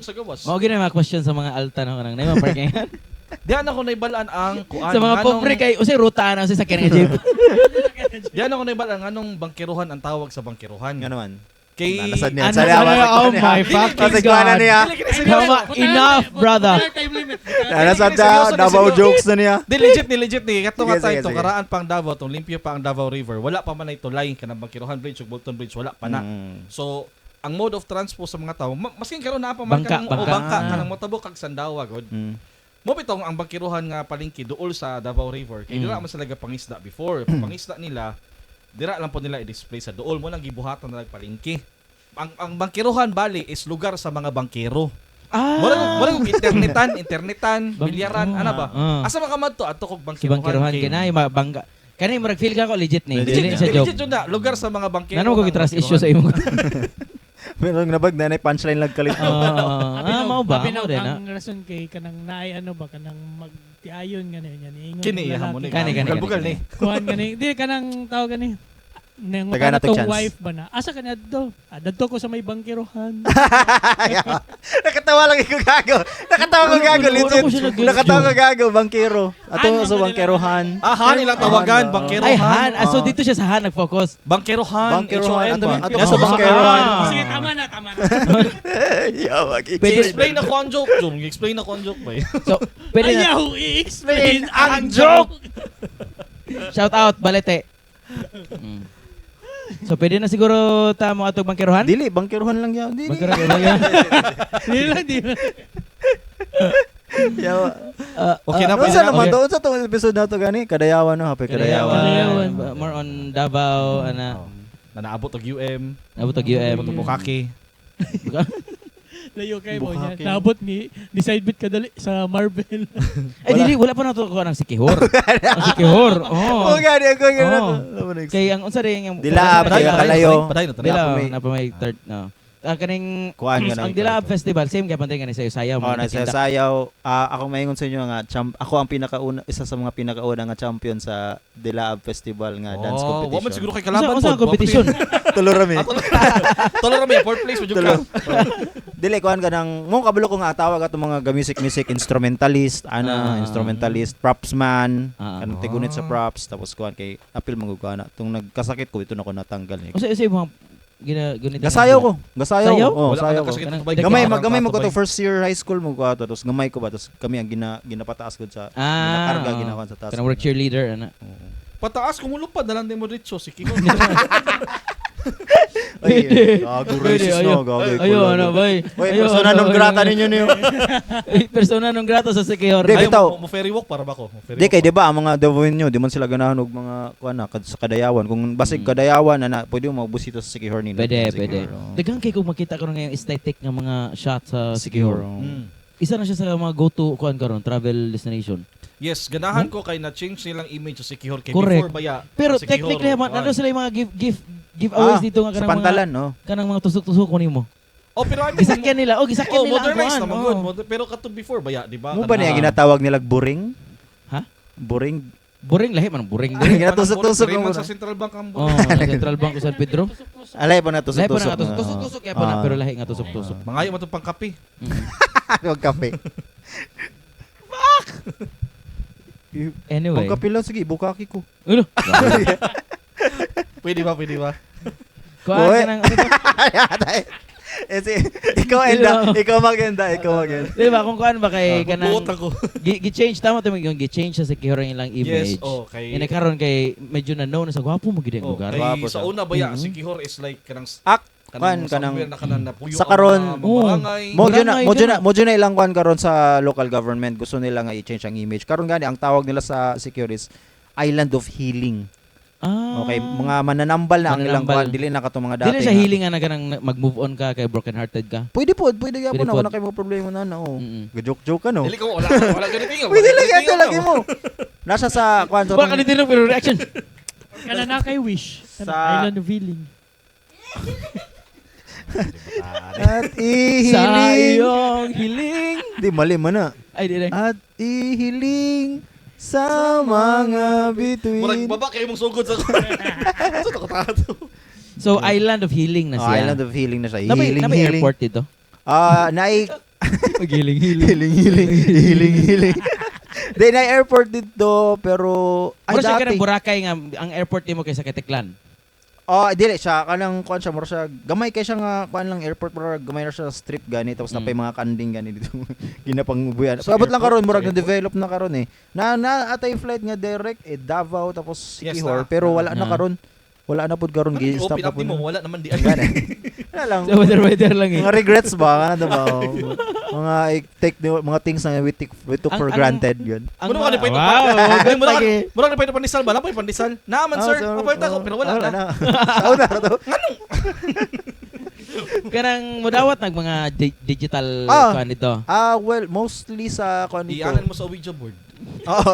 Speaker 2: Sa gawas.
Speaker 3: Mao gina mga question sa mga alta no kanang nay parking.
Speaker 2: Diyan ako na ibalaan ang kuan.
Speaker 3: Sa mga pobre kay usay ruta na sa sakyan nga jeep.
Speaker 2: Diyan ako na ibalaan anong bangkiruhan ang tawag sa bangkiruhan.
Speaker 4: Nga naman.
Speaker 2: Kay
Speaker 4: Nasad niya.
Speaker 3: Ano
Speaker 4: Sali,
Speaker 3: ba?
Speaker 4: masig-
Speaker 3: Oh
Speaker 4: niya.
Speaker 3: my fucking
Speaker 4: Masig- kuha na
Speaker 3: God.
Speaker 4: niya.
Speaker 2: Dili kini
Speaker 3: Come
Speaker 2: seryoso.
Speaker 3: on, enough, brother.
Speaker 5: Time limit.
Speaker 4: Nasad
Speaker 2: Dili, seryoso,
Speaker 4: Davao
Speaker 2: seryoso.
Speaker 4: jokes na niya.
Speaker 2: Di legit ni. Kato nga
Speaker 4: Sige,
Speaker 2: tayo
Speaker 4: sige,
Speaker 2: to
Speaker 4: sige.
Speaker 2: karaan pang Davao, tong limpyo pa ang Davao River. Wala pa man ay tulay kanang Bangkiruhan Bridge ug Bolton Bridge, wala pa na. So ang mode of transport sa mga tao, maskin karon na pa man
Speaker 3: Bangka,
Speaker 2: kanang
Speaker 3: bangka.
Speaker 2: bangka kanang motabok kag sandawa god. Mo bitong ang Bangkiruhan nga palengke duol sa Davao River. Kay dira man sila pangisda before. Pangisda nila dira lang po nila i-display sa duol mo nang gibuhatan na palengke. Ang Bangkiruhan bali is lugar sa mga bangkero. Wala kong internetan, bilyaran, ano ba? Asa makamadto ato kog
Speaker 3: Si
Speaker 2: Bangkiruhan.
Speaker 3: bangkiruhan
Speaker 2: kay-
Speaker 3: kinay mabangga. Kanay murag feel ka ko legit ni.
Speaker 4: Legit.
Speaker 3: Dili sa joke.
Speaker 2: Legit yun na, lugar sa mga bangkero.
Speaker 3: Nano ko
Speaker 2: ng
Speaker 3: gitras issue
Speaker 2: Bangkiruhan.
Speaker 3: sa imo.
Speaker 4: Pero nabag na punchline lang kalit.
Speaker 3: Mao ba?
Speaker 5: Abi
Speaker 3: Mao din na.
Speaker 5: ang rason kay kanang naay ano ba kanang magtiayon gani yan ingon.
Speaker 2: Kini
Speaker 5: ng
Speaker 2: iya mo ni.
Speaker 5: lalaki.
Speaker 3: Kani.
Speaker 2: Bugal ni.
Speaker 5: Kuhan gani. Di kanang tawag gani. Nang
Speaker 4: Taga na to
Speaker 5: tong
Speaker 4: chance.
Speaker 5: wife ba na? Asa ka na adto? Dadto ko sa may bangkiruhan.
Speaker 4: Nakatawa lang ako gago. Nakatawa ko gago
Speaker 3: Wala
Speaker 4: legit.
Speaker 3: ko siya nag-
Speaker 4: Nakatawa ko gago bangkero. Ato
Speaker 5: Ano
Speaker 4: sa
Speaker 5: ba
Speaker 4: bangkerohan.
Speaker 2: Han ilang tawagan, bangkerohan.
Speaker 3: Ay Han, so dito siya sa Han nag-focus.
Speaker 2: Bangkerohan.
Speaker 4: Bangkerohan.
Speaker 2: HON ba?
Speaker 4: Ato
Speaker 2: Nasa
Speaker 4: sa bangkerohan.
Speaker 5: Sige, tama na.
Speaker 4: Yawag.
Speaker 2: I-explain ako ang joke, Jung. I-explain ako ang joke ba?
Speaker 3: So, pwede na.
Speaker 5: Ayaw i-explain ang joke.
Speaker 3: Shout out, Balete. So, pwede na siguro tamo atong bangkiruhan?
Speaker 4: Dili, bangkerohan lang yan. Dili.
Speaker 3: Bangkiruhan.
Speaker 5: Di lang.
Speaker 4: Yawa.
Speaker 2: Okay na, pwede
Speaker 4: Unsa
Speaker 2: na.
Speaker 4: naman
Speaker 3: okay.
Speaker 4: to? Unsa tong episode na to gani? Kadayawan no, happy kadayawan.
Speaker 5: Kadayawan.
Speaker 3: More on Davao, ana.
Speaker 2: Na naabot og UM,
Speaker 3: Nabutog
Speaker 2: naabot og
Speaker 3: UM.
Speaker 2: Bukake.
Speaker 5: Layo kay mo niya.
Speaker 4: Bukake.
Speaker 5: Naabot ni side bit kadali sa Marvel.
Speaker 3: Ay, dili, wala pa na to ko ng sikihor. Ang sikihor,
Speaker 4: Oh,
Speaker 3: oh.
Speaker 4: gani ako gani.
Speaker 3: Oh. Kay ang unsa rin yung
Speaker 4: Dilaab,
Speaker 3: Paday-
Speaker 4: kaya
Speaker 3: paday-
Speaker 4: kalayo.
Speaker 2: Paday na to.
Speaker 3: Dila,
Speaker 4: Napamay.
Speaker 3: na pa may third, no. Kaning
Speaker 4: Kuhaan nga
Speaker 3: ang Dilaab Festival same kay pantay nga ni sayo-sayo
Speaker 4: Oh, nagsasayaw. Ako maingon sa inyo nga ako ang pinakauna isa sa mga pinakauna nga champion sa Dilaab Festival nga dance
Speaker 2: Oh, wa man
Speaker 4: competition.
Speaker 2: siguro kay kalaban
Speaker 3: Unsa ang competition?
Speaker 4: Tulurami.
Speaker 2: Tolera mi, fourth place mo jud ka.
Speaker 4: Dili kuan ka nang mo kabalo ko nga tawag ato mga music instrumentalist, instrumentalist, propsman, kanang tigunit sa props tapos kuan kay apil mangugana. Tung nagkasakit ko ito na ko natanggal ni.
Speaker 3: Unsa imong gunit?
Speaker 4: Gasayaw ko. Gasayaw
Speaker 3: Sayaw?
Speaker 4: ko. Oh,
Speaker 2: Wala
Speaker 4: sayaw
Speaker 2: ka
Speaker 4: ko.
Speaker 2: kasi
Speaker 3: Kanang-
Speaker 2: tubay.
Speaker 4: Gamay mo ko to first year high school mo ko ato tapos gamay ko ba tapos kami ang ginapataas ko sa ginakarga ginawan sa taas.
Speaker 3: Kanang work cheerleader ana.
Speaker 2: Pataas kumulupad na lang din mo dito si Kiko.
Speaker 4: Ay, gago racist no, gago.
Speaker 3: Ayo ano bay.
Speaker 4: Oy, persona non grata ninyo niyo.
Speaker 3: Persona non grata sa sikihor.
Speaker 4: Di,
Speaker 2: Ayaw,
Speaker 4: bitaw.
Speaker 2: mo ferry walk para ba ko? Mo ferry
Speaker 4: Di kay
Speaker 2: walk.
Speaker 4: di ba ang mga Davao nyo, di man sila ganahan og mga kuan na sa Kadayawan. Kung basig Kadayawan na pwede mo magbusito sa Sikihor nila.
Speaker 3: Pwede,
Speaker 4: Sikihor,
Speaker 3: pwede.
Speaker 4: oh.
Speaker 3: Daghang kay kung makita ko ng aesthetic ng mga shot sa sikihor.
Speaker 4: oh.
Speaker 3: Isa na siya sa mga go-to kuan karon travel destination.
Speaker 2: Yes, ganahan ko kay na-change nilang image sa Sikihor kay
Speaker 3: Correct.
Speaker 2: before baya.
Speaker 3: Pero
Speaker 2: ang Sikihor,
Speaker 3: technically man
Speaker 2: kuan.
Speaker 3: ano sila yung mga giveaways dito nga
Speaker 4: sa
Speaker 3: kanang
Speaker 4: pantalan,
Speaker 3: mga
Speaker 4: no?
Speaker 3: kanang mga tusok-tusok ko nimo.
Speaker 2: Oh, pero I mean,
Speaker 3: Gisakyan nila. Gisakyan
Speaker 2: oh,
Speaker 3: nila ang
Speaker 2: modernized
Speaker 3: kuan.
Speaker 2: naman
Speaker 3: oh.
Speaker 2: good. Pero katong before baya, di ba?
Speaker 4: Mo ba niya
Speaker 3: Ah.
Speaker 4: ginatawag nilag buring?
Speaker 3: Ha?
Speaker 4: Buring?
Speaker 3: Boring lahi man boring.
Speaker 4: Ay, ginatusok-tusok
Speaker 2: mo
Speaker 4: mo
Speaker 2: sa
Speaker 4: na.
Speaker 2: Central Bank ang
Speaker 3: Oh, sa Central Bank sa San Pedro.
Speaker 4: Alay pa na
Speaker 3: Lahi pa
Speaker 4: tusok-tusok.
Speaker 3: na tusok-tusok kaya pa na pero lahi nga tusok-tusok.
Speaker 2: Mangayo man tong pangkape.
Speaker 4: Huwag kape.
Speaker 3: Anyway.
Speaker 4: Huwag kape lang, sige, bukaki ko.
Speaker 3: Ulo.
Speaker 2: Pwede ba?
Speaker 3: Kuan
Speaker 4: Uy.
Speaker 3: ka ng ano to?
Speaker 4: Ikaw enda, ikaw maganda.
Speaker 3: Di ba kung kuan ba kay kanang
Speaker 2: Buot ako.
Speaker 3: gi-change tama to yung gi-change sa secure ilang image.
Speaker 2: Yes, okay.
Speaker 3: Ina karon kay medyo na known na sa gwapo mo gid ang
Speaker 2: Oh,
Speaker 3: lugar.
Speaker 2: kay
Speaker 4: Gwapo
Speaker 2: sa
Speaker 4: siya.
Speaker 2: una ba ya,
Speaker 3: Mhm.
Speaker 2: si Kihor is like kanang
Speaker 4: Kan, kanang-
Speaker 2: somewhere na kanang napuyo
Speaker 4: sa
Speaker 2: ang
Speaker 4: karon,
Speaker 2: mga
Speaker 3: oh.
Speaker 2: barangay.
Speaker 3: Barangay
Speaker 4: na ilang kwan karon sa local government. Gusto nila nga i-change ang image. Karon gani ang tawag nila sa secure is Island of Healing.
Speaker 3: Ah.
Speaker 4: Okay, mga mananambal na ang ilang
Speaker 3: Mananambal.
Speaker 4: kwan, dili na kato mga dati.
Speaker 3: Dili siya
Speaker 4: nga.
Speaker 3: healing nga na kanang mag-move on ka kay broken hearted ka.
Speaker 4: Pwede gyapon
Speaker 3: Pwede
Speaker 4: na
Speaker 3: pod.
Speaker 4: wala kay mga problema na oh.
Speaker 3: Mm-mm.
Speaker 4: Gajoke-joke ka no.
Speaker 2: Dili ko wala ganito nga.
Speaker 4: Pwede lang yan lagi mo. Nasa sa kwan sa
Speaker 3: Wala ka nito pero reaction.
Speaker 5: Kana na kay Wish.
Speaker 4: Sa-
Speaker 5: Island of Healing.
Speaker 4: at
Speaker 3: Sa
Speaker 4: ihiling.
Speaker 3: iyong hiling.
Speaker 4: Di mali man na.
Speaker 3: Ay di.
Speaker 4: At ihiling sa mga bituin.
Speaker 2: Murag baba kay mong sugod sa Sa tato.
Speaker 3: So Island of Healing na
Speaker 4: Oh,
Speaker 3: siya.
Speaker 4: Island of Healing na siya.
Speaker 3: Nabi
Speaker 4: Healing.
Speaker 3: airport dito.
Speaker 4: Naay
Speaker 3: Mag-healing.
Speaker 4: healing. Di na airport dito pero
Speaker 3: Pero siya
Speaker 4: dati.
Speaker 3: kanang Boracay nga ang airport nimo kay sa Katiklan.
Speaker 4: Oh, dili siya kanang kuan siya mura siya gamay kay siya nga kuan lang airport pero gamay na siya strip gani tapos napay mga kanding gani dito ginapangbuyan. So abot lang karon murag na develop na karon eh. Na atay flight nga direct Davao tapos
Speaker 2: Yes,
Speaker 4: Sikihor
Speaker 2: na.
Speaker 4: pero wala na
Speaker 3: Ah.
Speaker 4: karon. Wala na pud karon
Speaker 2: Open
Speaker 4: gi-stop na
Speaker 2: up
Speaker 4: pud.
Speaker 2: mo wala naman di.
Speaker 4: Gani. Wala lang.
Speaker 3: So weather lang eh.
Speaker 4: Mga regrets ba? Ano ba? Mga mga things na we took for
Speaker 3: Ang-
Speaker 4: granted yun.
Speaker 3: Ang
Speaker 2: Muna ka ni
Speaker 3: mga-
Speaker 2: Pwede
Speaker 3: Wow, good
Speaker 2: Mura
Speaker 3: lagi.
Speaker 2: ka ni pandisal ba? Lapoy pandisal. Naaman sir. Papalit ako pero wala na.
Speaker 4: Sao na to?
Speaker 3: Kanang mudawat nag mga digital
Speaker 4: Ah.
Speaker 3: kuan ito.
Speaker 4: Well, mostly sa kuan dito.
Speaker 2: Iyanan mo sa Ouija board.
Speaker 4: Oo.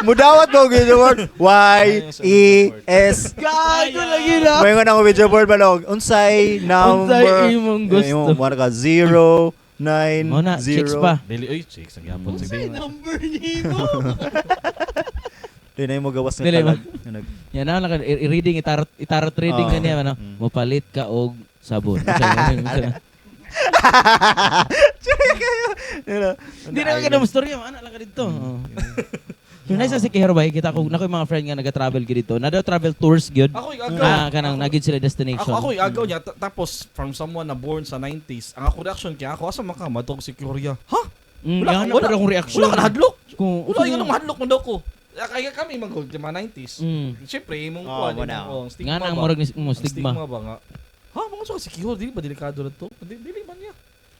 Speaker 4: Mudawat mo video board. Y-E-S.
Speaker 3: Gago lagi na.
Speaker 4: May nga nang video board balog. Unsay number.
Speaker 3: Unsay imong gusto.
Speaker 4: Yung marka 0, 9,
Speaker 3: Mo na,
Speaker 4: 0.
Speaker 3: chicks pa.
Speaker 2: Dili oy, chicks ang yapon sa dili.
Speaker 5: Number nimo.
Speaker 4: Di na yung magawas ng
Speaker 3: Dili ba?
Speaker 4: talag.
Speaker 3: Yan na lang i-reading itarot reading
Speaker 4: Oh.
Speaker 3: na niya ano. Mopalit ka og sabon. Hindi na ka na storya, ana lang ka dito. Yung nasa si Kiherbay, kita ko nakoy mga friend nga naga-travel gid dito. Nada travel tours gyud.
Speaker 2: Ako igagaw.
Speaker 3: Kanang nagid sila destination.
Speaker 2: Ako igagaw niya tapos from someone na born sa 90s. Ang ako reaction kaya ako asa man ka madong si Korea. Ha?
Speaker 3: Wala na akong reaction.
Speaker 2: Wala ka nahadlok.
Speaker 3: Kung
Speaker 2: Wala yung mahadlok mo daw ko. Kaya kami magod sa mga 90s. Siyempre, imong
Speaker 4: Oh,
Speaker 2: kuwan,
Speaker 4: wala.
Speaker 2: imong
Speaker 3: nga
Speaker 2: stigma
Speaker 3: nang
Speaker 2: ba?
Speaker 3: murag ni
Speaker 2: Ang
Speaker 3: stigma.
Speaker 2: ba nga? Ha, mga so si Kihor, di ba delikado na to? Dili man niya.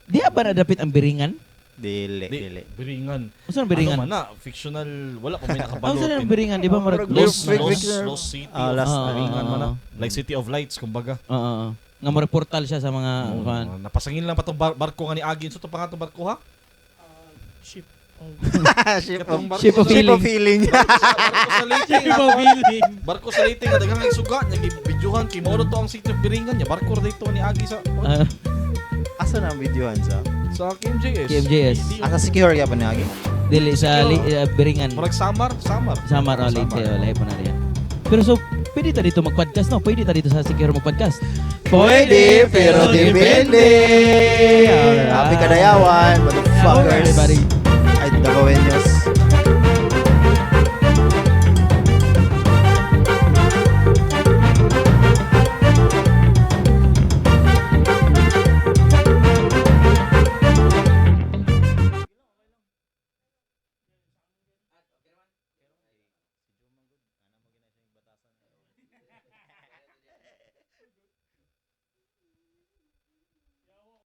Speaker 3: Di ba nadapit ang biringan?
Speaker 4: Dili.
Speaker 2: Biringan.
Speaker 3: Unsa ang biringan?
Speaker 2: Ano man na, fictional, wala pa may
Speaker 3: Ang
Speaker 2: nakabalot.
Speaker 3: unsa ang biringan, di ba murag
Speaker 2: Lost
Speaker 4: Victor.
Speaker 2: City
Speaker 4: Ah,
Speaker 2: of
Speaker 4: last-
Speaker 2: Biringan man na.
Speaker 3: Oo.
Speaker 2: Like City of Lights, kumbaga.
Speaker 3: Oo. Nga murag portal siya sa mga kuan.
Speaker 2: Napasangin lang pa itong barko nga ni Agin. So, ito pa nga itong barko ha?
Speaker 5: Ship.
Speaker 4: Ship
Speaker 2: Katong barko
Speaker 3: Ship of
Speaker 2: sa-
Speaker 3: Healing.
Speaker 4: feeling.
Speaker 2: Barko sa Leyte.
Speaker 5: Ship of Healing.
Speaker 2: Barko sa Leyte nga daghang ang suga. Nagibidyohan. Kay Moro to ang City of Biringan niya. Barko dito ni Agi sa
Speaker 4: Asa na ang videohan sa?
Speaker 2: KMJS.
Speaker 3: KMJS.
Speaker 4: Asa secure ya pa niagi.
Speaker 3: Dili sa biringan.
Speaker 2: Murag Samar.
Speaker 3: Samar o Leyte o lahi po na riyan. Pero so, pwede ta dito mag-podcast, no? Pwede ta dito sa Sikihor mag-podcast.
Speaker 4: Pwede, pero depende.
Speaker 3: Alright.
Speaker 4: Happy kadayawan, motherfuckers.
Speaker 3: Everybody.
Speaker 4: Ay, gagawin nyo